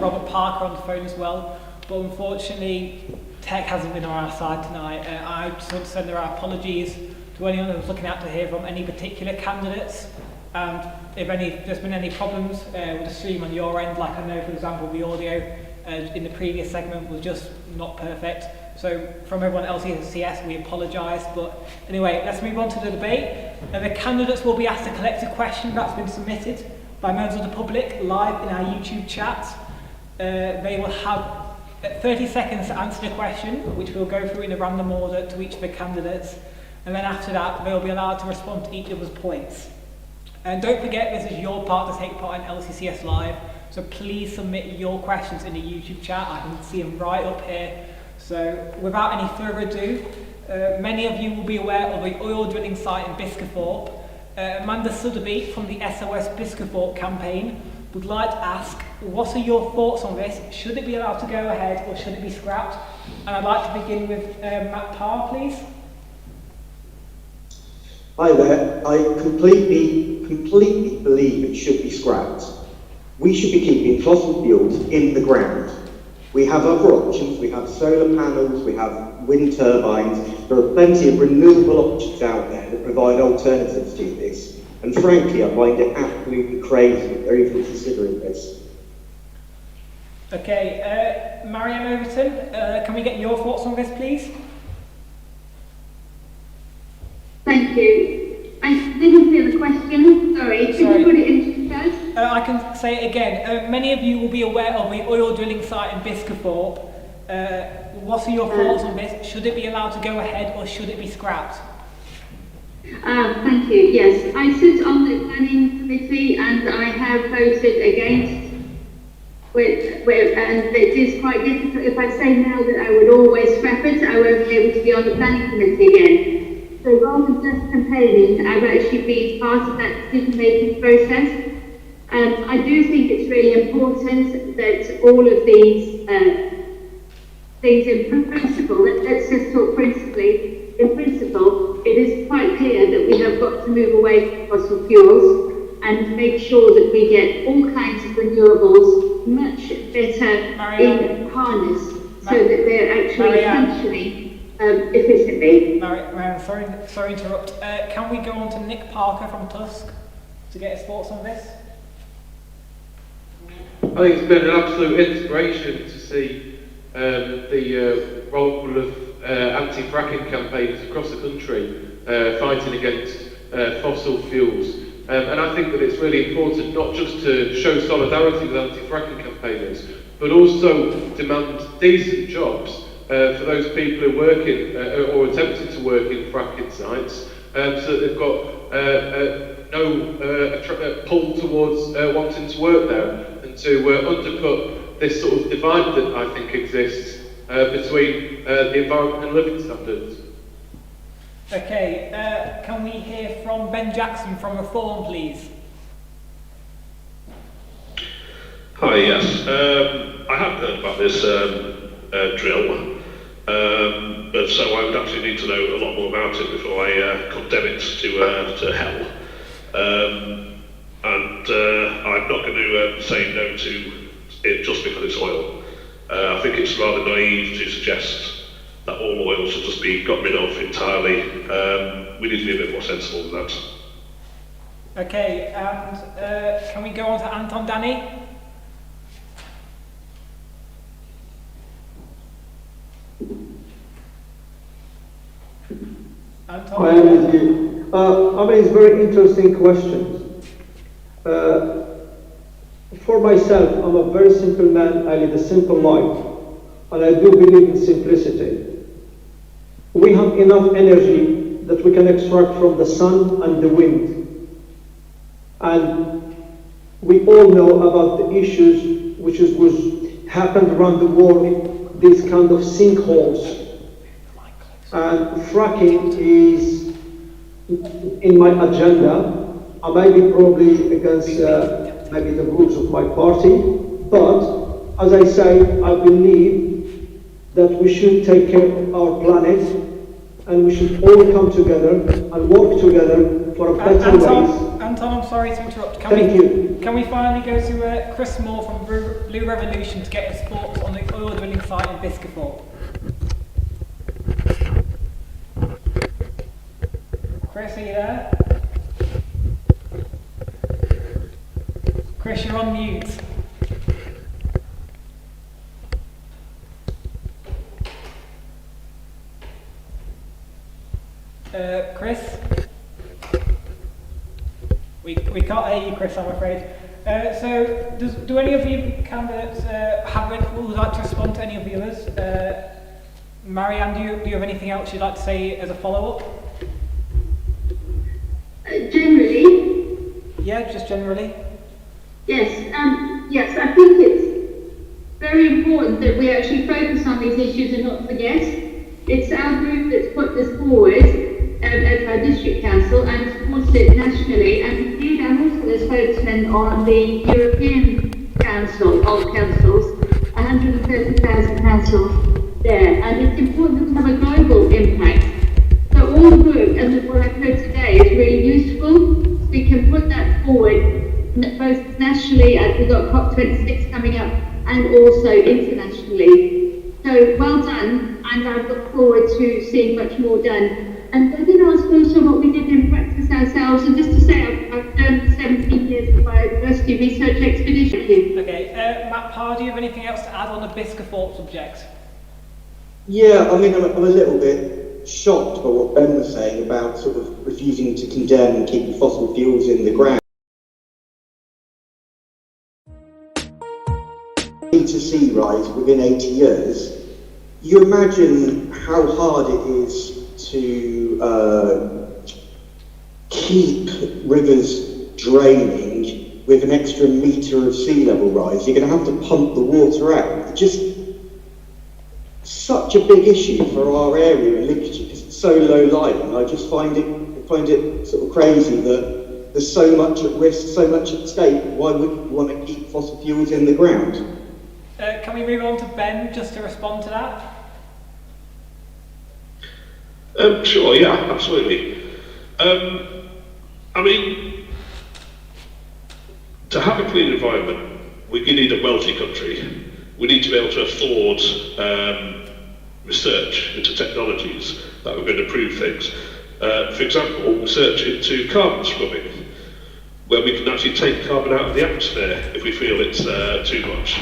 Robert Parker on the phone as well, but unfortunately, tech hasn't been on our side tonight. I just want to send our apologies to anyone who's looking out to hear from any particular candidates. And if there's been any problems with the stream on your end, like I know, for example, the audio in the previous segment was just not perfect. So from everyone at LCCS, we apologise. But anyway, let's move on to the debate. The candidates will be asked to collect a question that's been submitted by members of the public live in our YouTube chat. They will have 30 seconds to answer the question, which we'll go through in a random order to each of the candidates. And then after that, they'll be allowed to respond to each other's points. And don't forget, this is your part to take part in LCCS Live. So please submit your questions in the YouTube chat. I can see them right up here. So without any further ado, many of you will be aware of the oil drilling site in Biscathorpe. Amanda Sotheby from the SOS Biscathorpe campaign would like to ask, what are your thoughts on this? Should it be allowed to go ahead or should it be scrapped? And I'd like to begin with Matt Parr, please. Hi there. I completely believe it should be scrapped. We should be keeping fossil fuels in the ground. We have other options. We have solar panels, we have wind turbines. There are plenty of renewable options out there that provide alternatives to this. And frankly, I find it absolutely crazy that they're even considering this. Okay, Marianne Overton, can we get your thoughts on this, please? Thank you. I didn't hear the question. Sorry, could you put it into first? I can say it again. Many of you will be aware of the oil drilling site in Biscathorpe. What are your thoughts on this? Should it be allowed to go ahead or should it be scrapped? Thank you. Yes, I sit on the planning committee and I have voted against. And it is quite difficult. If I say now that I would always scrap it, I won't be able to be on the planning committee again. So rather than just campaigning, I've actually been part of that decision-making process. I do think it's really important that all of these things in principle, let's just talk principally. In principle, it is quite clear that we have got to move away from fossil fuels and make sure that we get all kinds of renewables much better in harness so that they're actually functioning efficiently. Marianne, sorry to interrupt. Can we go on to Nick Parker from Tusk to get his thoughts on this? I think it's been an absolute inspiration to see the role of anti-fracking campaigners across the country fighting against fossil fuels. And I think that it's really important not just to show solidarity with anti-fracking campaigners, but also demand decent jobs for those people who work in or attempted to work in fracking sites, so that they've got no pull towards wanting to work there, and to undercut this sort of divide that I think exists between the environment and living standards. Okay, can we hear from Ben Jackson from Reform, please? Hi, yes. I have heard about this drill, but so I would actually need to know a lot more about it before I condemn it to hell. And I'm not going to say no to it just because it's oil. I think it's rather naive to suggest that all oil should just be got rid of entirely. We need to be a bit more sensible than that. Okay, and can we go on to Anton Danny? Anton? I am with you. I mean, it's very interesting questions. For myself, I'm a very simple man. I lead a simple life, and I do believe in simplicity. We have enough energy that we can extract from the sun and the wind. And we all know about the issues which happened around the world, these kind of sinkholes. And fracking is in my agenda. I may be probably against maybe the rules of my party, but as I say, I believe that we should take care of our planet, and we should all come together and work together for a better ways. Anton, I'm sorry to interrupt. Thank you. Can we finally go to Chris Moore from Blue Revolution to get his thoughts on the oil drilling site in Biscafort? Chris, are you there? Chris, you're on mute. Chris? We can't hear you, Chris, I'm afraid. So, do any of you candidates would like to respond to any of the others? Marianne, do you have anything else you'd like to say as a follow-up? Generally? Yeah, just generally. Yes, yes, I think it's very important that we actually focus on these issues and not forget. It's our group that's put this forward at our district council and supports it nationally, and indeed I'm also a spokesman on the European Council of Councils, 130,000 councils there, and it's important to have a global impact. So all the group and what I've heard today is really useful. We can put that forward both nationally, as we've got COP26 coming up, and also internationally. So well done, and I look forward to seeing much more done. And I did ask also what we did in practice ourselves, and just to say I've done 17 years of biodiversity research expedition. Okay, Matt Parr, do you have anything else to add on the Biscafort subject? Yeah, I mean, I'm a little bit shocked by what Ben was saying about sort of refusing to condemn and keep fossil fuels in the ground. To sea rise within 80 years, you imagine how hard it is to keep rivers draining with an extra metre of sea level rise. You're going to have to pump the water out. It's just such a big issue for our area in Lincolnshire because it's so low lying. I just find it sort of crazy that there's so much at risk, so much at stake. Why would you want to keep fossil fuels in the ground? Can we move on to Ben just to respond to that? Sure, yeah, absolutely. I mean, to have a clean environment, we need a wealthy country. We need to be able to afford research into technologies that are going to improve things. For example, research into carbon scrubbing, where we can actually take carbon out of the atmosphere if we feel it's too much.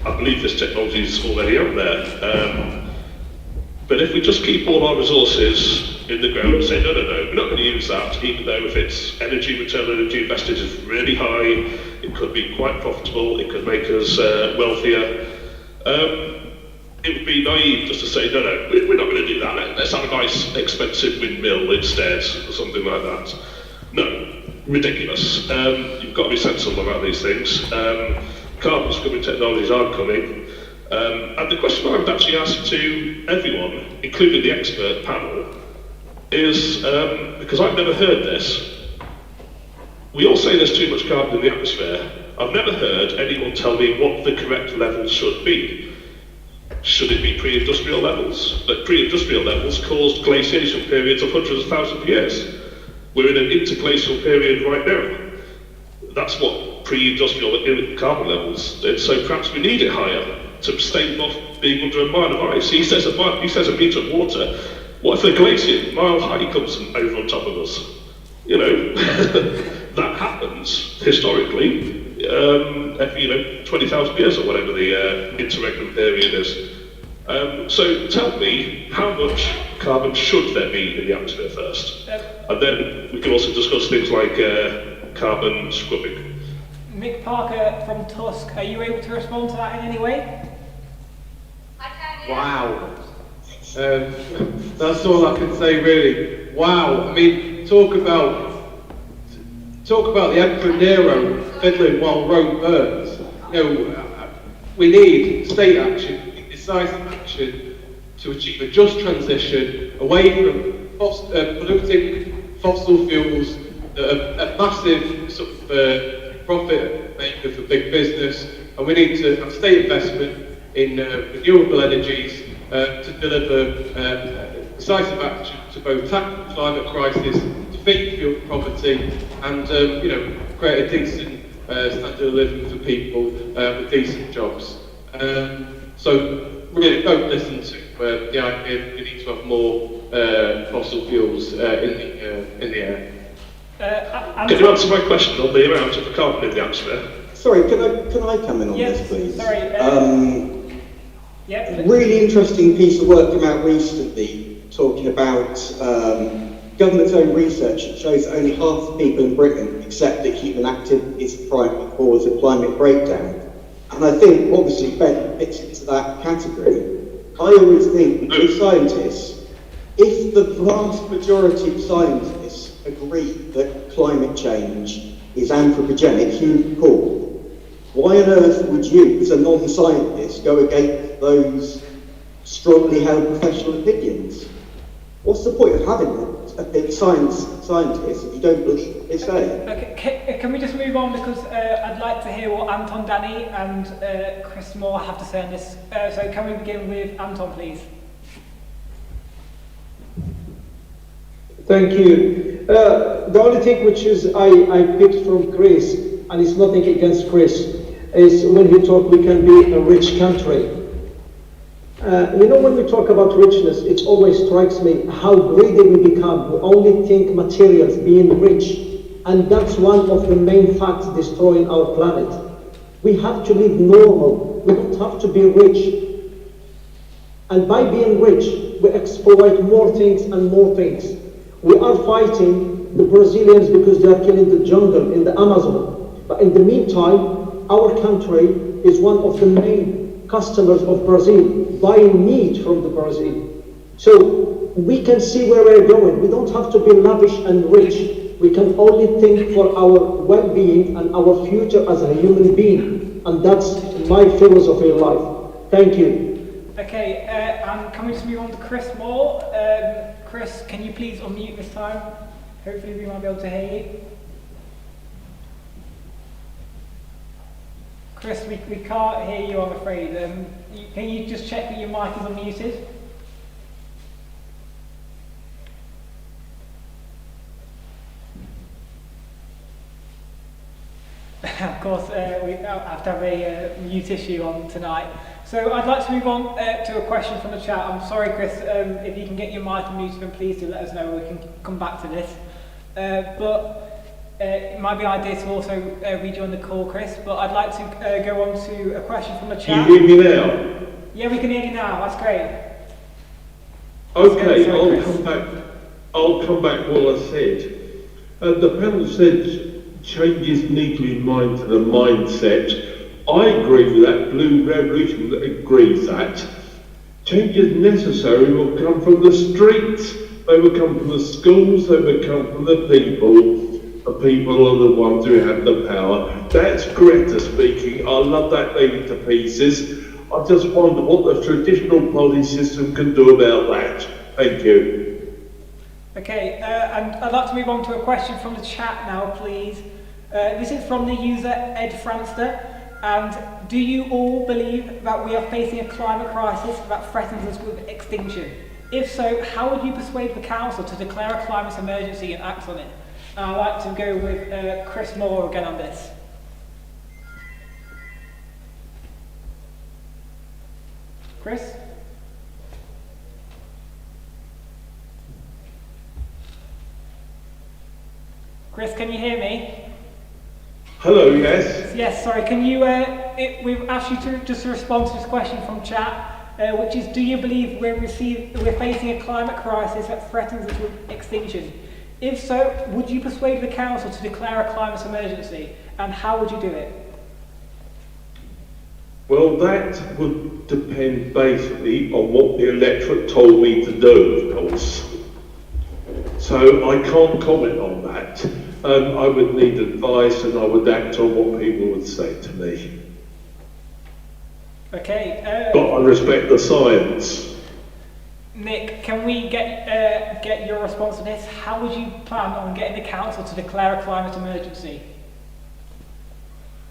I believe this technology is already out there. But if we just keep all our resources in the ground and say, no, we're not going to use that, even though if its return on energy invested is really high, it could be quite profitable, it could make us wealthier. it would be naive just to say, no, we're not going to do that. Let's have a nice, expensive windmill instead, or something like that. No, ridiculous. You've got to be sensible about these things. Carbon scrubbing technologies are coming. And the question I would actually ask to everyone, including the expert panel, is, because I've never heard this, we all say there's too much carbon in the atmosphere. I've never heard anyone tell me what the correct level should be. Should it be pre-industrial levels? But pre-industrial levels caused glaciation periods of hundreds of thousands of years. We're in an interglacial period right now. That's what pre-industrial carbon levels did, so perhaps we need it higher to stave off being under a mile of ice. He says a metre of water. What if a glacier mile high comes over on top of us? You know, that happens historically. 20,000 years or whatever the interregnum period is. So tell me, how much carbon should there be in the atmosphere first? And then we can also discuss things like carbon scrubbing. Mick Parker from Tusk, are you able to respond to that in any way? Wow. That's all I can say really. Wow. I mean, talk about the Emperor Nero fiddling while Rome burns. You know, we need state action, decisive action to achieve a just transition away from polluting fossil fuels that are a massive sort of profit maker for big business, and we need to have state investment in renewable energies to deliver decisive action to both tackle the climate crisis, defeat fuel poverty, and create a decent standard of living for people with decent jobs. So really don't listen to the idea we need to have more fossil fuels in the air. Can you answer my question on the amount of carbon in the atmosphere? Sorry, can I come in on this, please? Sorry. Really interesting piece of work came out recently talking about government's own research that shows that only half the people in Britain accept that human activity is the primary cause of climate breakdown. And I think, obviously, Ben fits into that category. I always think, with scientists, if the vast majority of scientists agree that climate change is anthropogenic, human caused, why on earth would you, as a non-scientist, go against those strongly held professional opinions? What's the point of having a big scientist if you don't believe what they say? Okay, can we just move on, because I'd like to hear what Anton, Danny and Chris Moore have to say on this. So can we begin with Anton, please? Thank you. The only thing which is I picked from Chris, and it's nothing against Chris, is when he talked we can be a rich country. When we talk about richness, it always strikes me how greedy we become. We only think materials, being rich, and that's one of the main facts destroying our planet. We have to live normal. We don't have to be rich. And by being rich, we exploit more things and more things. We are fighting the Brazilians because they are killing the jungle in the Amazon. But in the meantime, our country is one of the main customers of Brazil, buying meat from the Brazil. So we can see where we're going. We don't have to be lavish and rich. We can only think for our well-being and our future as a human being. And that's my philosophy in life. Thank you. Okay, and can we just move on to Chris Moore? Chris, can you please unmute this time? Hopefully we might be able to hear you. Chris, we can't hear you, I'm afraid. Can you just check that your mic is unmuted? Of course, we have to have a mute issue on tonight. So I'd like to move on to a question from the chat. I'm sorry, Chris, if you can get your mic unmuted, then please do let us know. We can come back to this. It might be an idea to also rejoin the call, Chris, but I'd like to go on to a question from the chat. Can you hear me now? Yeah, we can hear you now. That's great. Okay, I'll come back to what I said. The panel said changes need to be in mind to the mindset. I agree with that. Blue Revolution agrees that. Changes necessary will come from the streets, they will come from the schools, they will come from the people. The people are the ones who have the power. That's Greta speaking. I love that lady to pieces. I just wonder what the traditional policy system can do about that. Thank you. Okay, and I'd like to move on to a question from the chat now, please. This is from the user Ed Franster. And do you all believe that we are facing a climate crisis that threatens us with extinction? If so, how would you persuade the council to declare a climate emergency and act on it? And I'd like to go with Chris Moore again on this. Chris? Chris, can you hear me? Hello, yes? Yes, sorry, can you, we've asked you to just respond to this question from chat, which is, do you believe we're facing a climate crisis that threatens us with extinction? If so, would you persuade the council to declare a climate emergency, and how would you do it? Well, that would depend basically on what the electorate told me to do, of course. So I can't comment on that. I would need advice and I would act on what people would say to me. Okay. But I respect the science. Nick, can we get your response to this? How would you plan on getting the council to declare a climate emergency?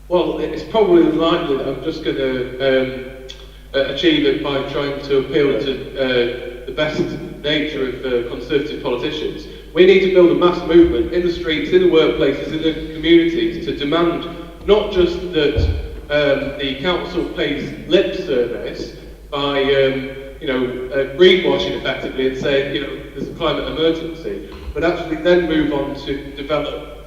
Well, it's probably unlikely that I'm just going to achieve it by trying to appeal to the best nature of Conservative politicians. We need to build a mass movement in the streets, in the workplaces, in the communities to demand not just that the council pays lip service by greenwashing effectively and saying, there's a climate emergency, but actually then move on to develop,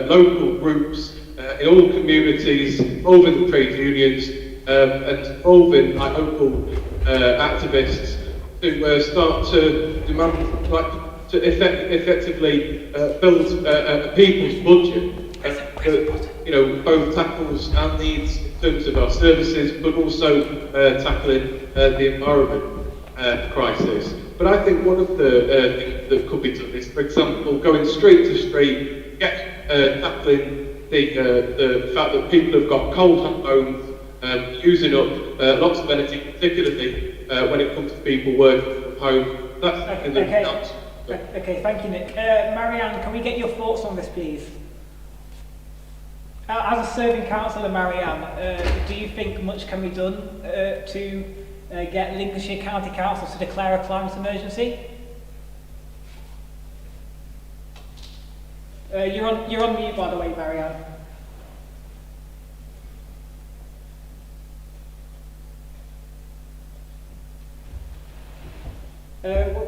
local groups in all communities, involving the trade unions, and involving local activists to start to demand, to effectively build a people's budget that, both tackles our needs in terms of our services, but also tackling the environment crisis. But I think one of the things that could be done is, for example, going street to street, tackling the fact that people have got cold homes, using up lots of energy, particularly when it comes to people working from home. That's something that counts. Okay, thank you, Nick. Marianne, can we get your thoughts on this, please? As a serving councillor, Marianne, do you think much can be done to get Lincolnshire County Council to declare a climate emergency? You're on mute, by the way, Marianne.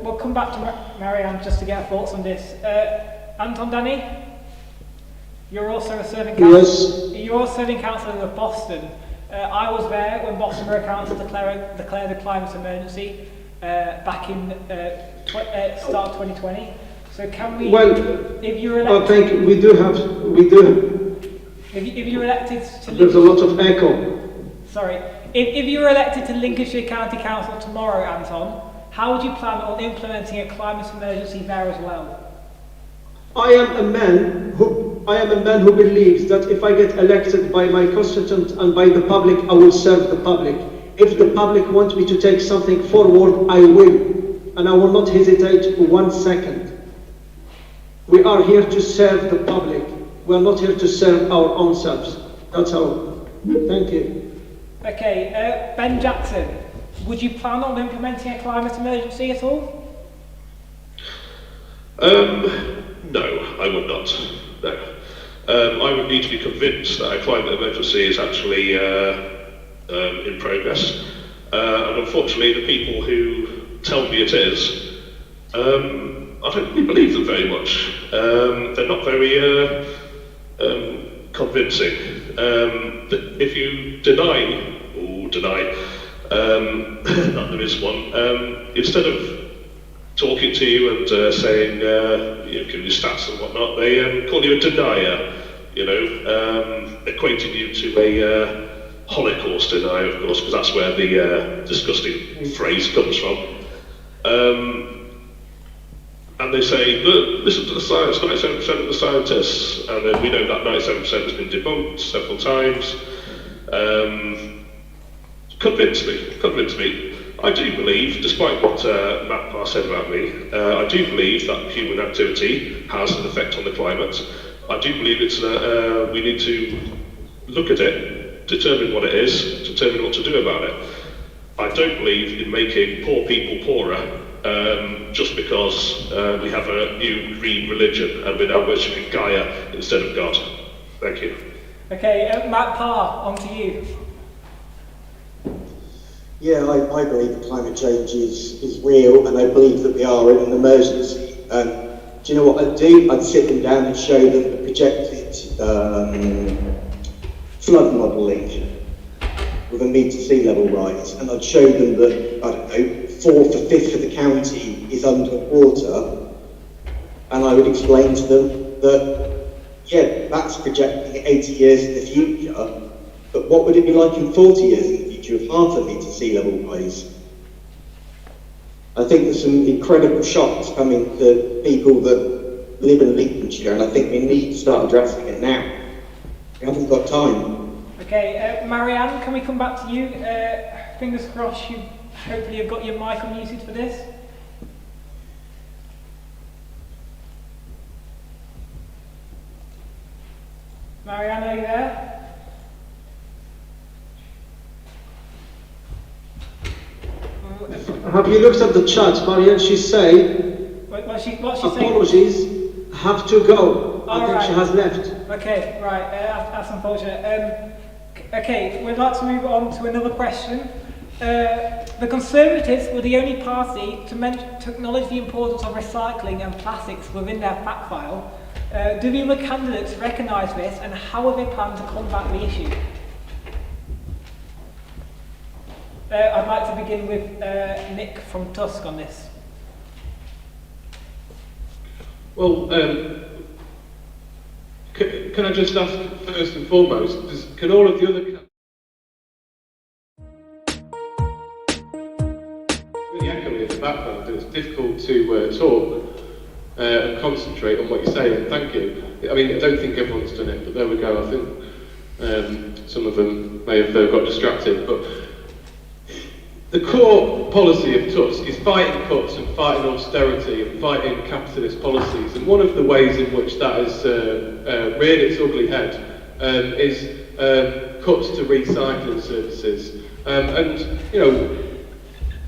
We'll come back to Marianne just to get her thoughts on this. Anton, Danny, you're also a serving councillor. Yes. You're a serving councillor of Boston. I was there when Boston Borough Council declared a climate emergency back in start of 2020. So can we? Well, if you're elected, I think we do. If you're elected to, there's a lot of echo. Sorry. If you were elected to Lincolnshire County Council tomorrow, Anton, how would you plan on implementing a climate emergency there as well? I am a man who believes that if I get elected by my constituent and by the public, I will serve the public. If the public wants me to take something forward, I will, and I will not hesitate 1 second. We are here to serve the public. We are not here to serve our own selves. That's all. Thank you. Okay, Ben Jackson, would you plan on implementing a climate emergency at all? No, I would not. No. I would need to be convinced that a climate emergency is actually in progress. And unfortunately, the people who tell me it is, I don't really believe them very much. They're not very convincing. If you deny, there is one, instead of talking to you and saying, giving you stats and whatnot, they call you a denier, equating you Holocaust deny, of course, because that's where the disgusting phrase comes from. And they say, look, listen to the science, 97% of the scientists, and then we know that 97% has been debunked several times. Convince me. I do believe, despite what Matt Parr said about me, I do believe that human activity has an effect on the climate. I do believe it's we need to look at it, determine what it is, determine what to do about it. I don't believe in making poor people poorer just because we have a new green religion and we're now worshipping Gaia instead of God. Thank you. Okay, Matt Parr, on to you. Yeah, I believe climate change is real, and I believe that we are in an emergency. Do you know what I'd do? I'd sit them down and show them the projected flood modelling with a metre sea level rise, and I'd show them that, I don't know, 4/5 of the county is underwater, and I would explain to them that, yeah, that's projecting 80 years in the future, but what would it be like in 40 years in the future with half a metre sea level rise? I think there's some incredible shocks coming to people that live in Lincolnshire, and I think we need to start addressing it now. We haven't got time. Okay, Marianne, can we come back to you? Fingers crossed, hopefully you've got your mic unmuted for this. Marianne, are you there? Have you looked at the chat, Marianne? She's saying, What's she apologies, saying? have to go. I think she has left. Okay, right, that's unfortunate. Okay, we'd like to move on to another question. The Conservatives were the only party to acknowledge the importance of recycling and plastics within their fact file. Do the other candidates recognise this, and how have they planned to combat the issue? I'd like to begin with Nick from Tusk on this. Well, can I just ask first and foremost, can all of the other really echoing in the background, and it's difficult to talk and concentrate on what you're saying. Thank you. I mean, I don't think everyone's done it, but there we go. I think some of them may have got distracted, but the core policy of Tusk is fighting cuts and fighting austerity and fighting capitalist policies, and one of the ways in which that has reared its ugly head is cuts to recycling services. And, you know,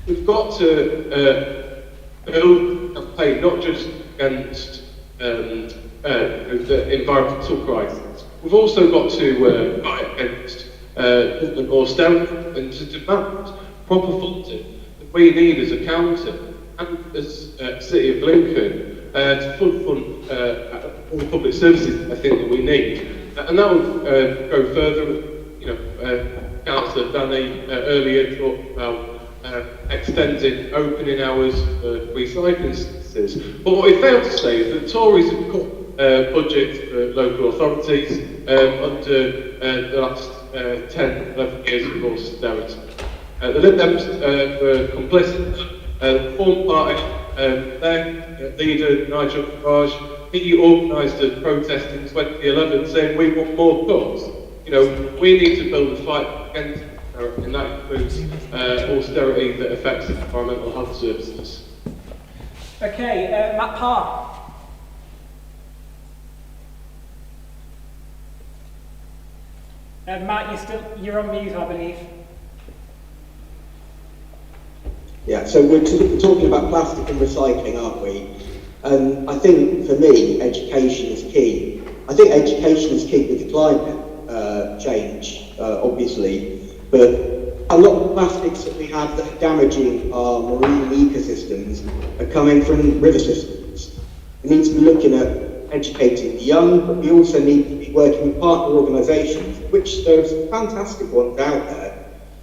we've got to build a campaign not just against the environmental crisis, we've also got to fight against government austerity and to demand proper funding that we need as a county and as City of Lincoln to fund all the public services I think that we need. And that will go further. You know, Councillor Danny earlier talked about extending opening hours for recycling services. But what we failed to say is that Tories have cut budgets for local authorities under the last 10, 11 years of austerity. The Lib Dems were complicit. The Reform Party, their leader, Nigel Farage, he organised a protest in 2011 saying we want more cuts. You know, we need to build a fight against austerity, and that includes austerity that affects environmental health services. Okay, Matt Parr. Matt, you're on mute, I believe. Yeah, so we're talking about plastic and recycling, aren't we? And I think, for me, education is key. I think education is key with the climate change, obviously, but a lot of the plastics that we have that are damaging our marine ecosystems are coming from river systems. We need to be looking at educating the young, but we also need to be working with partner organisations, which there's fantastic ones out there.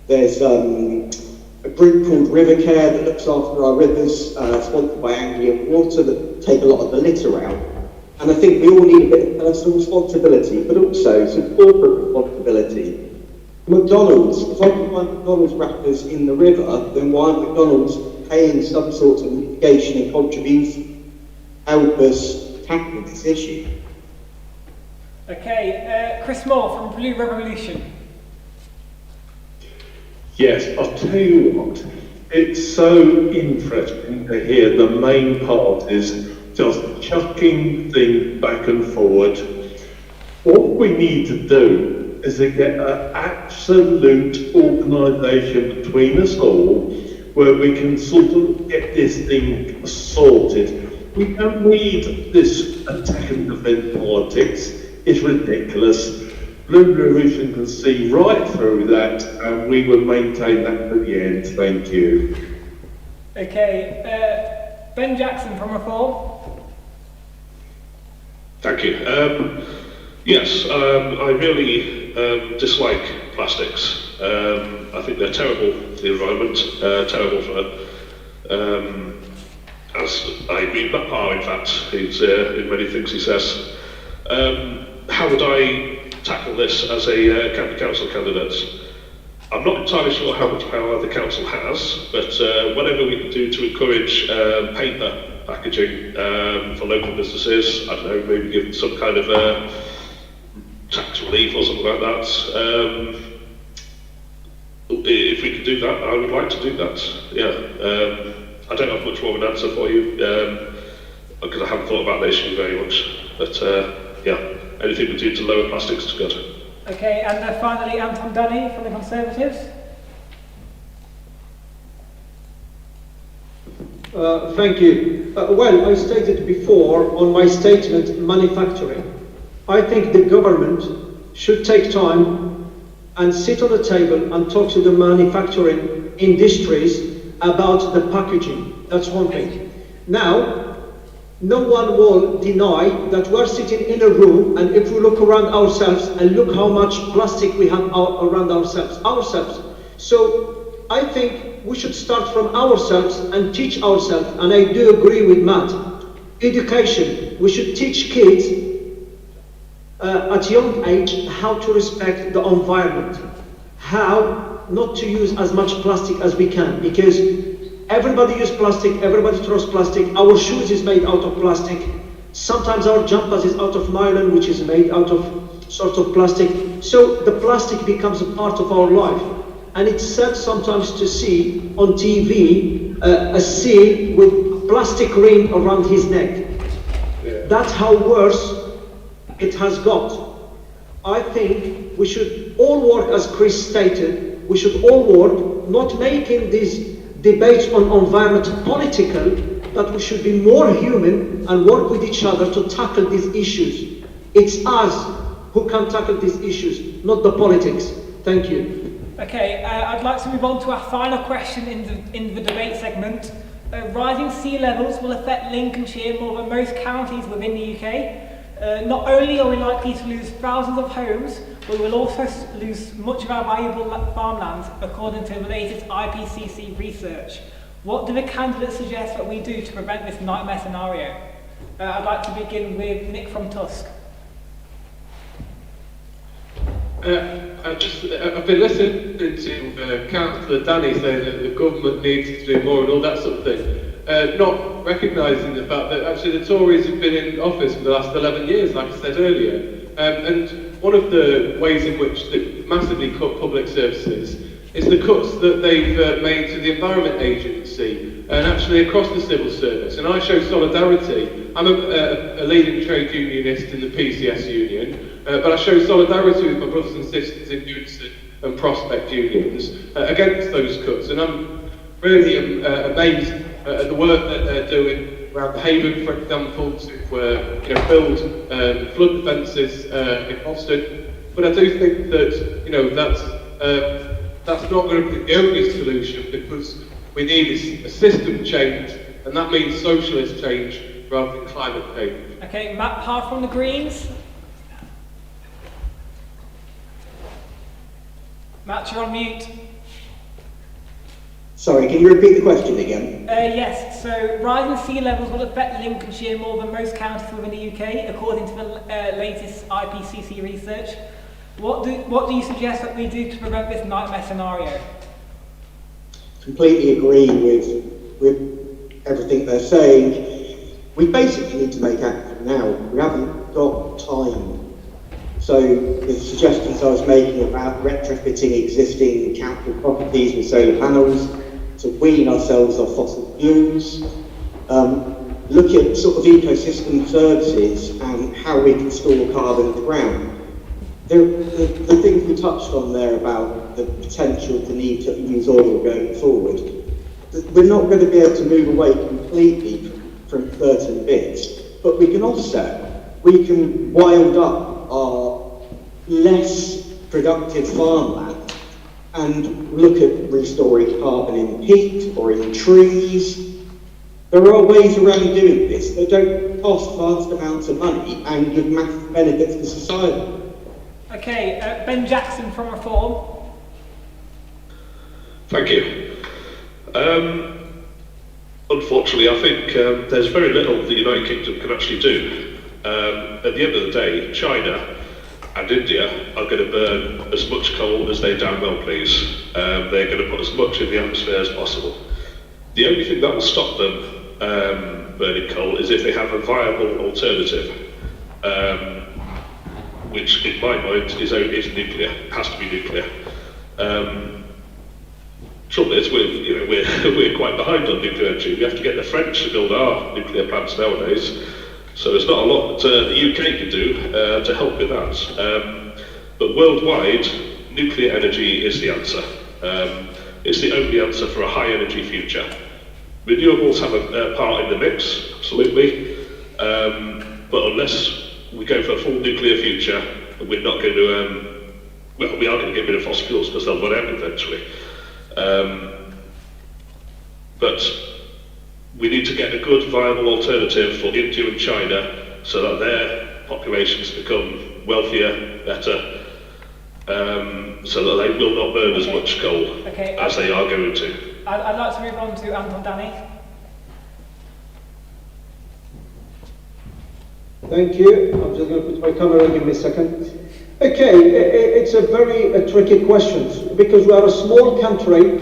There's a group called River Care that looks after our rivers, sponsored by Anglian Water, that take a lot of the litter out. And I think we all need a bit of personal responsibility, but also some corporate responsibility. McDonald's, if I can find McDonald's wrappers in the river, then why aren't McDonald's paying some sort of mitigation and contribution to help us tackle this issue? Okay, Chris Moore from Blue Revolution. Yes, I'll tell you what, it's so interesting to hear the main parties just chucking things back and forward. What we need to do is to get an absolute organisation between us all where we can sort of get this thing sorted. We don't need this attack and defend politics. It's ridiculous. Blue Revolution can see right through that, and we will maintain that to the end. Thank you. Okay, Ben Jackson from Reform. Thank you. Yes, I really dislike plastics. I think they're terrible for the environment, terrible for, as I agree with Matt Parr, in fact, in many things he says. How would I tackle this as a county council candidate? I'm not entirely sure how much power the council has, but whatever we can do to encourage paper packaging for local businesses, I don't know, maybe give them some kind of tax relief or something like that. If we could do that, I would like to do that. Yeah, I don't have much more of an answer for you because I haven't thought about the issue very much. But yeah, anything we do to lower plastics is good. Okay, and finally Anton Dunny from the Conservatives. Thank you. Well, I stated before on my statement, manufacturing. I think the government should take time and sit on the table and talk to the manufacturing industries about the packaging. That's one thing. Now, no one will deny that we're sitting in a room, and if we look around ourselves and look how much plastic we have around ourselves. So I think we should start from ourselves and teach ourselves, and I do agree with Matt. Education, we should teach kids at young age how to respect the environment, how not to use as much plastic as we can, because everybody uses plastic, everybody throws plastic, our shoes is made out of plastic, sometimes our jumpers is out of nylon, which is made out of sort of plastic, so the plastic becomes a part of our life. And it's sad sometimes to see on TV a seal with plastic ring around his neck. That's how worse it has got. I think we should all work, as Chris stated, we should all work, not making these debates on environment political, but we should be more human and work with each other to tackle these issues. It's us who can tackle these issues, not the politics. Thank you. Okay, I'd like to move on to our final question in the debate segment. Rising sea levels will affect Lincolnshire more than most counties within the UK. Not only are we likely to lose thousands of homes, but we will also lose much of our valuable farmland, according to the latest IPCC research. What do the candidates suggest that we do to prevent this nightmare scenario? I'd like to begin with Nick from Tusk. I've been listening to Councillor Danny saying that the government needs to do more and all that sort of thing, not recognising the fact that actually the Tories have been in office for the last 11 years, like I said earlier, and one of the ways in which they massively cut public services is the cuts that they've made to the Environment Agency and actually across the civil service. And I show solidarity. I'm a leading trade unionist in the PCS union, but I show solidarity with my brothers and sisters in Unison and Prospect unions against those cuts. And I'm really amazed at the work that they're doing around Haven, for example, to build flood defences in Boston. But I do think that that's not going to be the only solution, because we need a system change, and that means socialist change rather than climate change. Okay, Matt Parr from the Greens. Matt, you're on mute. Sorry, can you repeat the question again? Yes, so rising sea levels will affect Lincolnshire more than most counties within the UK, according to the latest IPCC research. What do you suggest that we do to prevent this nightmare scenario? Completely agree with everything they're saying. We basically need to make action now. We haven't got time. So the suggestions I was making about retrofitting existing council properties with solar panels to wean ourselves off fossil fuels, look at sort of ecosystem services and how we can store carbon in the ground. The things we touched on there about the potential to need to use oil going forward, we're not going to be able to move away completely from certain bits, but we can offset. We can wild up our less productive farmland and look at restoring carbon in peat or in trees. There are ways around doing this that don't cost vast amounts of money and give massive benefits to society. Okay, Ben Jackson from Reform. Thank you. Unfortunately, I think there's very little the United Kingdom can actually do. At the end of the day, China and India are going to burn as much coal as they damn well please. They're going to put as much in the atmosphere as possible. The only thing that will stop them burning coal is if they have a viable alternative, which in my mind is nuclear, has to be nuclear. Trouble is, we're quite behind on nuclear energy. We have to get the French to build our nuclear plants nowadays. So there's not a lot the UK can do to help with that. But worldwide, nuclear energy is the answer. It's the only answer for a high energy future. Renewables have a part in the mix, absolutely. But unless we go for a full nuclear future, we're not going to, well, we are going to get rid of fossil fuels because they'll run out eventually. But we need to get a good, viable alternative for India and China so that their populations become wealthier, better, so that they will not burn as much coal as they are going to. I'd like to move on to Anton Danny. Thank you. I'm just going to put my camera, give me a second. Okay, it's a very tricky question because we are a small country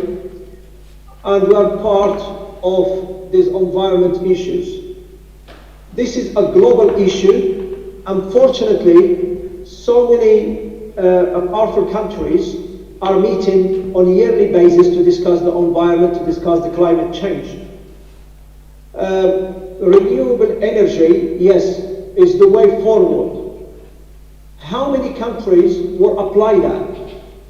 and we are part of these environment issues. This is a global issue. Unfortunately, so many powerful countries are meeting on a yearly basis to discuss the environment, to discuss the climate change. Renewable energy, yes, is the way forward. How many countries will apply that?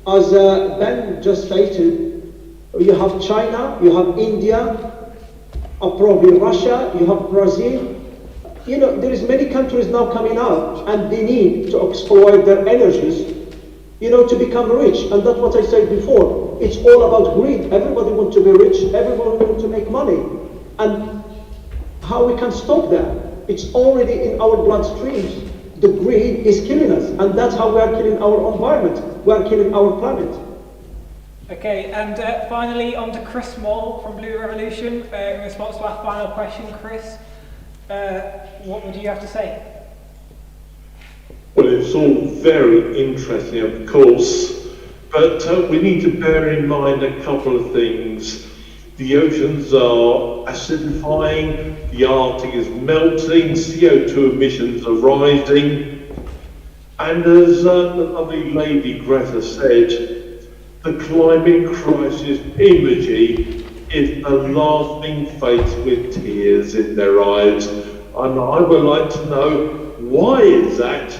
As Ben just stated, you have China, you have India, probably Russia, you have Brazil. You know, there is many countries now coming up and they need to exploit their energies, you know, to become rich. And that's what I said before. It's all about greed. Everybody wants to be rich. Everybody wants to make money. And how we can stop that? It's already in our bloodstreams. The greed is killing us. And that's how we are killing our environment. We are killing our planet. Okay, and finally on to Chris Moore from Blue Revolution. In response to our final question, Chris, what would you have to say? Well, it's all very interesting, of course, but we need to bear in mind a couple of things. The oceans are acidifying, the Arctic is melting, CO2 emissions are rising, and as the lovely lady Greta said, the climate crisis imagery is the laughing face with tears in their eyes. And I would like to know, why is that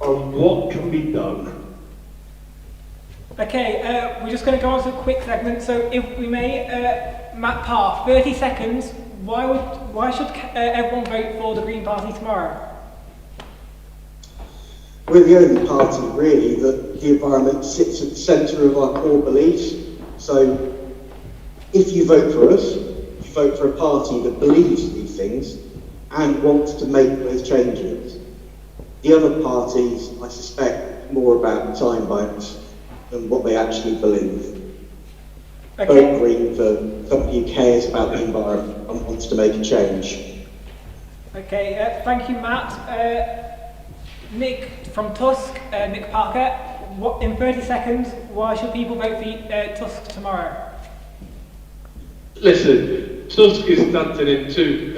and what can be done? Okay, we're just going to go on to a quick segment. So if we may, Matt Parr, 30 seconds. Why should everyone vote for the Green Party tomorrow? We're the only party, really, that the environment sits at the centre of our core beliefs. So if you vote for us, you vote for a party that believes these things and wants to make those changes. The other parties, I suspect, more about time bites than what they actually believe. Okay. Vote Green for somebody who cares about the environment and wants to make a change. Okay, thank you, Matt. Nick from Tusk, Nick Parker. What, in 30 seconds, why should people vote for Tusk tomorrow? Listen, Tusk is standing in two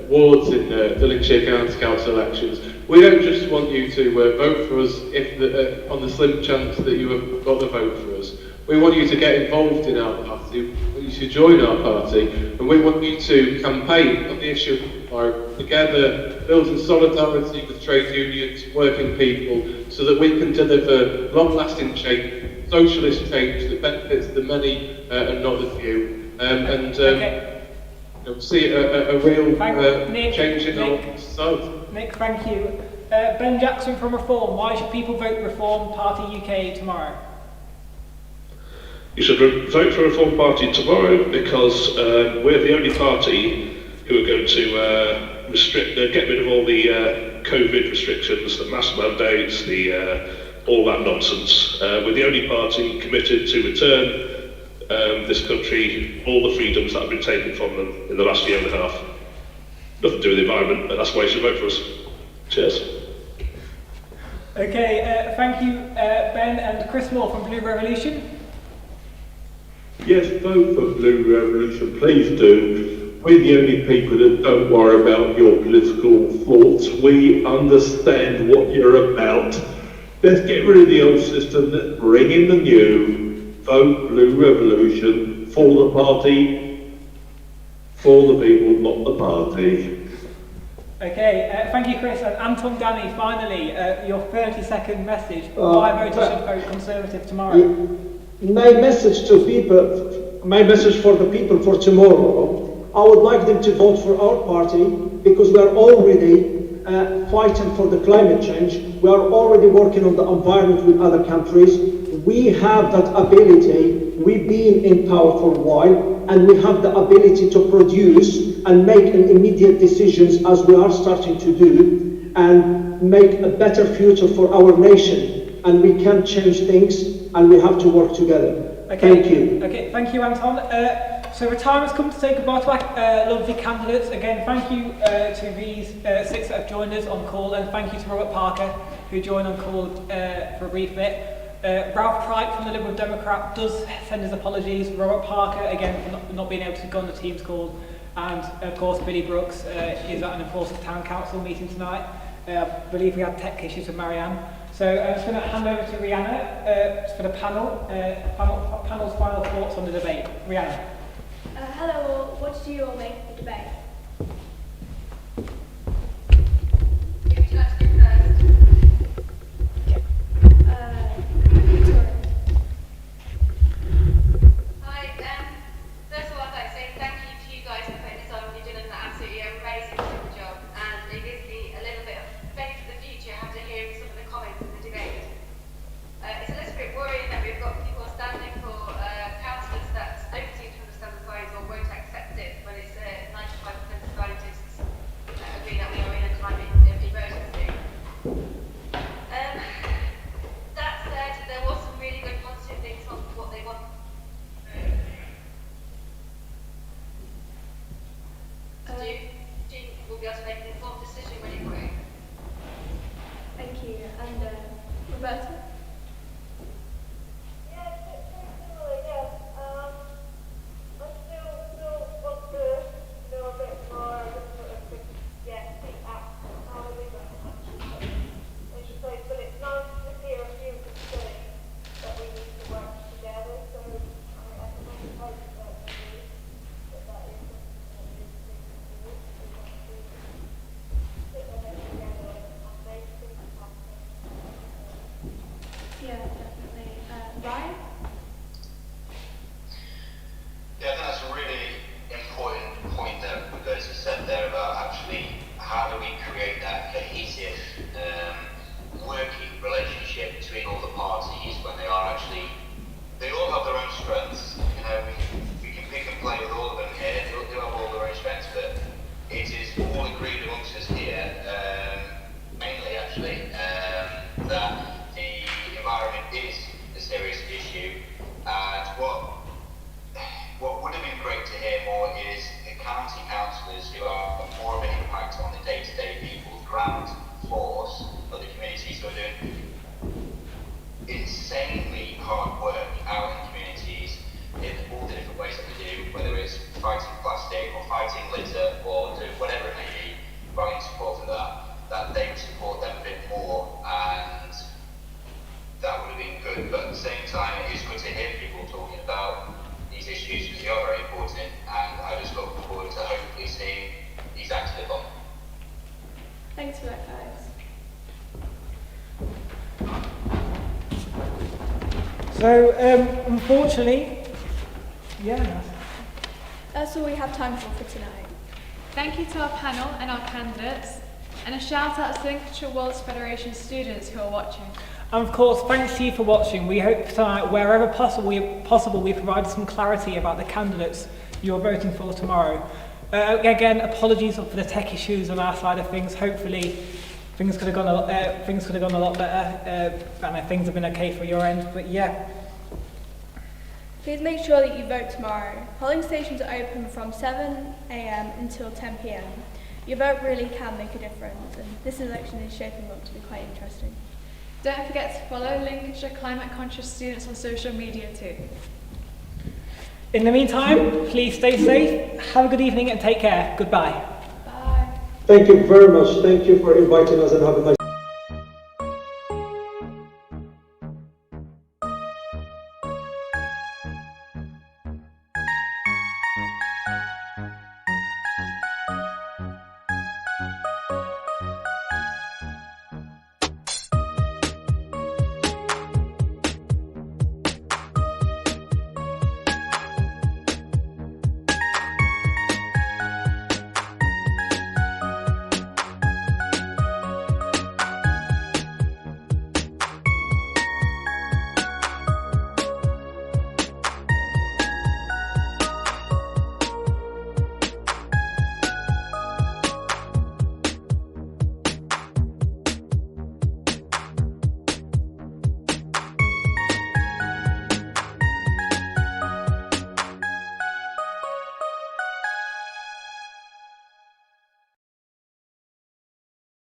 wards in the Lincolnshire County Council elections. We don't just want you to vote for us if on the slim chance that you have got the vote for us. We want you to get involved in our party, we want you to join our party, and we want you to campaign on the issue of together, building solidarity with trade unions, working people, so that we can deliver long-lasting change, socialist change that benefits the many and not the few, see a real change in our society. Nick, thank you. Ben Jackson from Reform. Why should people vote Reform Party UK tomorrow? You should vote for Reform Party tomorrow because we're the only party who are going to get rid of all the COVID restrictions, the mask mandates, all that nonsense. We're the only party committed to return this country all the freedoms that have been taken from them in the last year and a half. Nothing to do with the environment, but that's why you should vote for us. Cheers. Okay, thank you, Ben, and Chris Moore from Blue Revolution. Yes, vote for Blue Revolution, please do. We're the only people that don't worry about your political thoughts. We understand what you're about. Let's get rid of the old system, let's bring in the new. Vote Blue Revolution for the party, for the people, not the party. Okay, thank you, Chris. And Anton Danny, finally, your 30-second message. Why voters should vote Conservative tomorrow? My message to people, my message for the people for tomorrow, I would like them to vote for our party because we are already fighting for the climate change. We are already working on the environment with other countries. We have that ability. We've been in power for a while, and we have the ability to produce and make an immediate decisions as we are starting to do, and make a better future for our nation. And we can change things, and we have to work together. Okay. Thank you. Okay, thank you, Anton. So the time has come to say goodbye to our lovely candidates. Again, thank you to these 6 that have joined us on call, and thank you to Robert Parker, who joined on call for a brief bit. Ralph Pryke from the Liberal Democrat does send his apologies. Robert Parker, again, for not being able to go on the Teams call. And, of course, Billy Brooks is at an important town council meeting tonight. I believe we had tech issues with Marianne. So I'm just going to hand over to Rihanna for the panel's final thoughts on the debate. Rihanna. Hello all, what did you all make of the debate? First of all, I'd like to say thank you to you guys for putting this on. You're doing an absolutely amazing job, and it gives me a little bit of faith for the future after hearing some of the comments in the debate. It's a little bit worrying that we've got people standing for councillors that don't seem to understand the science or won't accept it when it's 95% of scientists agree that we are in a climate emergency. That said, there was some really good positive things on what they want. Do you think we'll be able to make an informed decision when you vote? Thank you. And Roberta? writing litter or do whatever it may be, writing support for that they would support them a bit more, and that would have been good. But at the same time, it is good to hear people talking about these issues because they are very important, and I just look forward to hopefully seeing these acted upon. Thanks for that, guys. So, unfortunately, yeah. That's all we have time for tonight. Thank you to our panel and our candidates, and a shout out to the Lincolnshire World Federation students who are watching. And of course, thanks to you for watching. We hope tonight, wherever possible, we provided some clarity about the candidates you're voting for tomorrow. Again, apologies for the tech issues on our side of things. Hopefully, things could have gone a lot better, and things have been okay for your end. But yeah. Please make sure that you vote tomorrow. Polling stations are open from 7 AM until 10 PM. Your vote really can make a difference, and this election is shaping up to be quite interesting. Don't forget to follow Lincolnshire Climate Conscious Students on social media too. In the meantime, please stay safe, have a good evening and take care. Goodbye. Bye. Thank you very much. Thank you for inviting us and have a nice